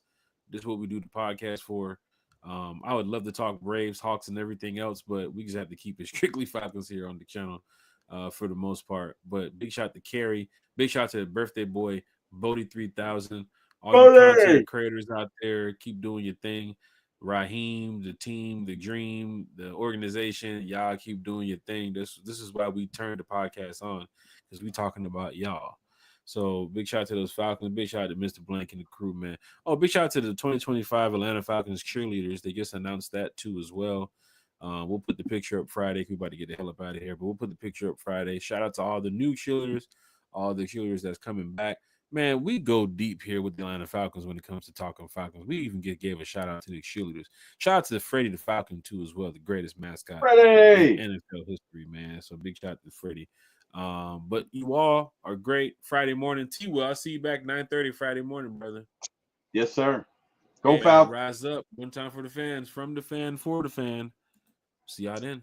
This is what we do the podcast for. I would love to talk Braves, Hawks, and everything else, but we just have to keep it strictly Falcons here on the channel for the most part. But big shout out to Carrie. Big shout out to the birthday boy, Bodie 3000. All you content creators out there, keep doing your thing. Raheem, the team, the dream, the organization, y'all keep doing your thing. This is why we turned the podcast on, because we talking about y'all. So big shout out to those Falcons. Big shout out to Mr. Blank and the crew, man. Oh, big shout out to the 2025 Atlanta Falcons cheerleaders. They just announced that too as well. We'll put the picture up Friday. We about to get the hell up out of here, but we'll put the picture up Friday. Shout out to all the new cheerleaders, all the cheerleaders that's coming back. Man, we go deep here with the Atlanta Falcons when it comes to talking Falcons. We even gave a shout out to the cheerleaders. Shout out to Freddie the Falcon too as well, the greatest mascot Freddie. in NFL history, man. So big shout out to Freddie. But you all are great. Friday morning, T-Will, I'll see you back 9:30 Friday morning, brother. Yes, sir. Go Falcons. Rise up. One time for the fans, from the fan, for the fan. See y'all then.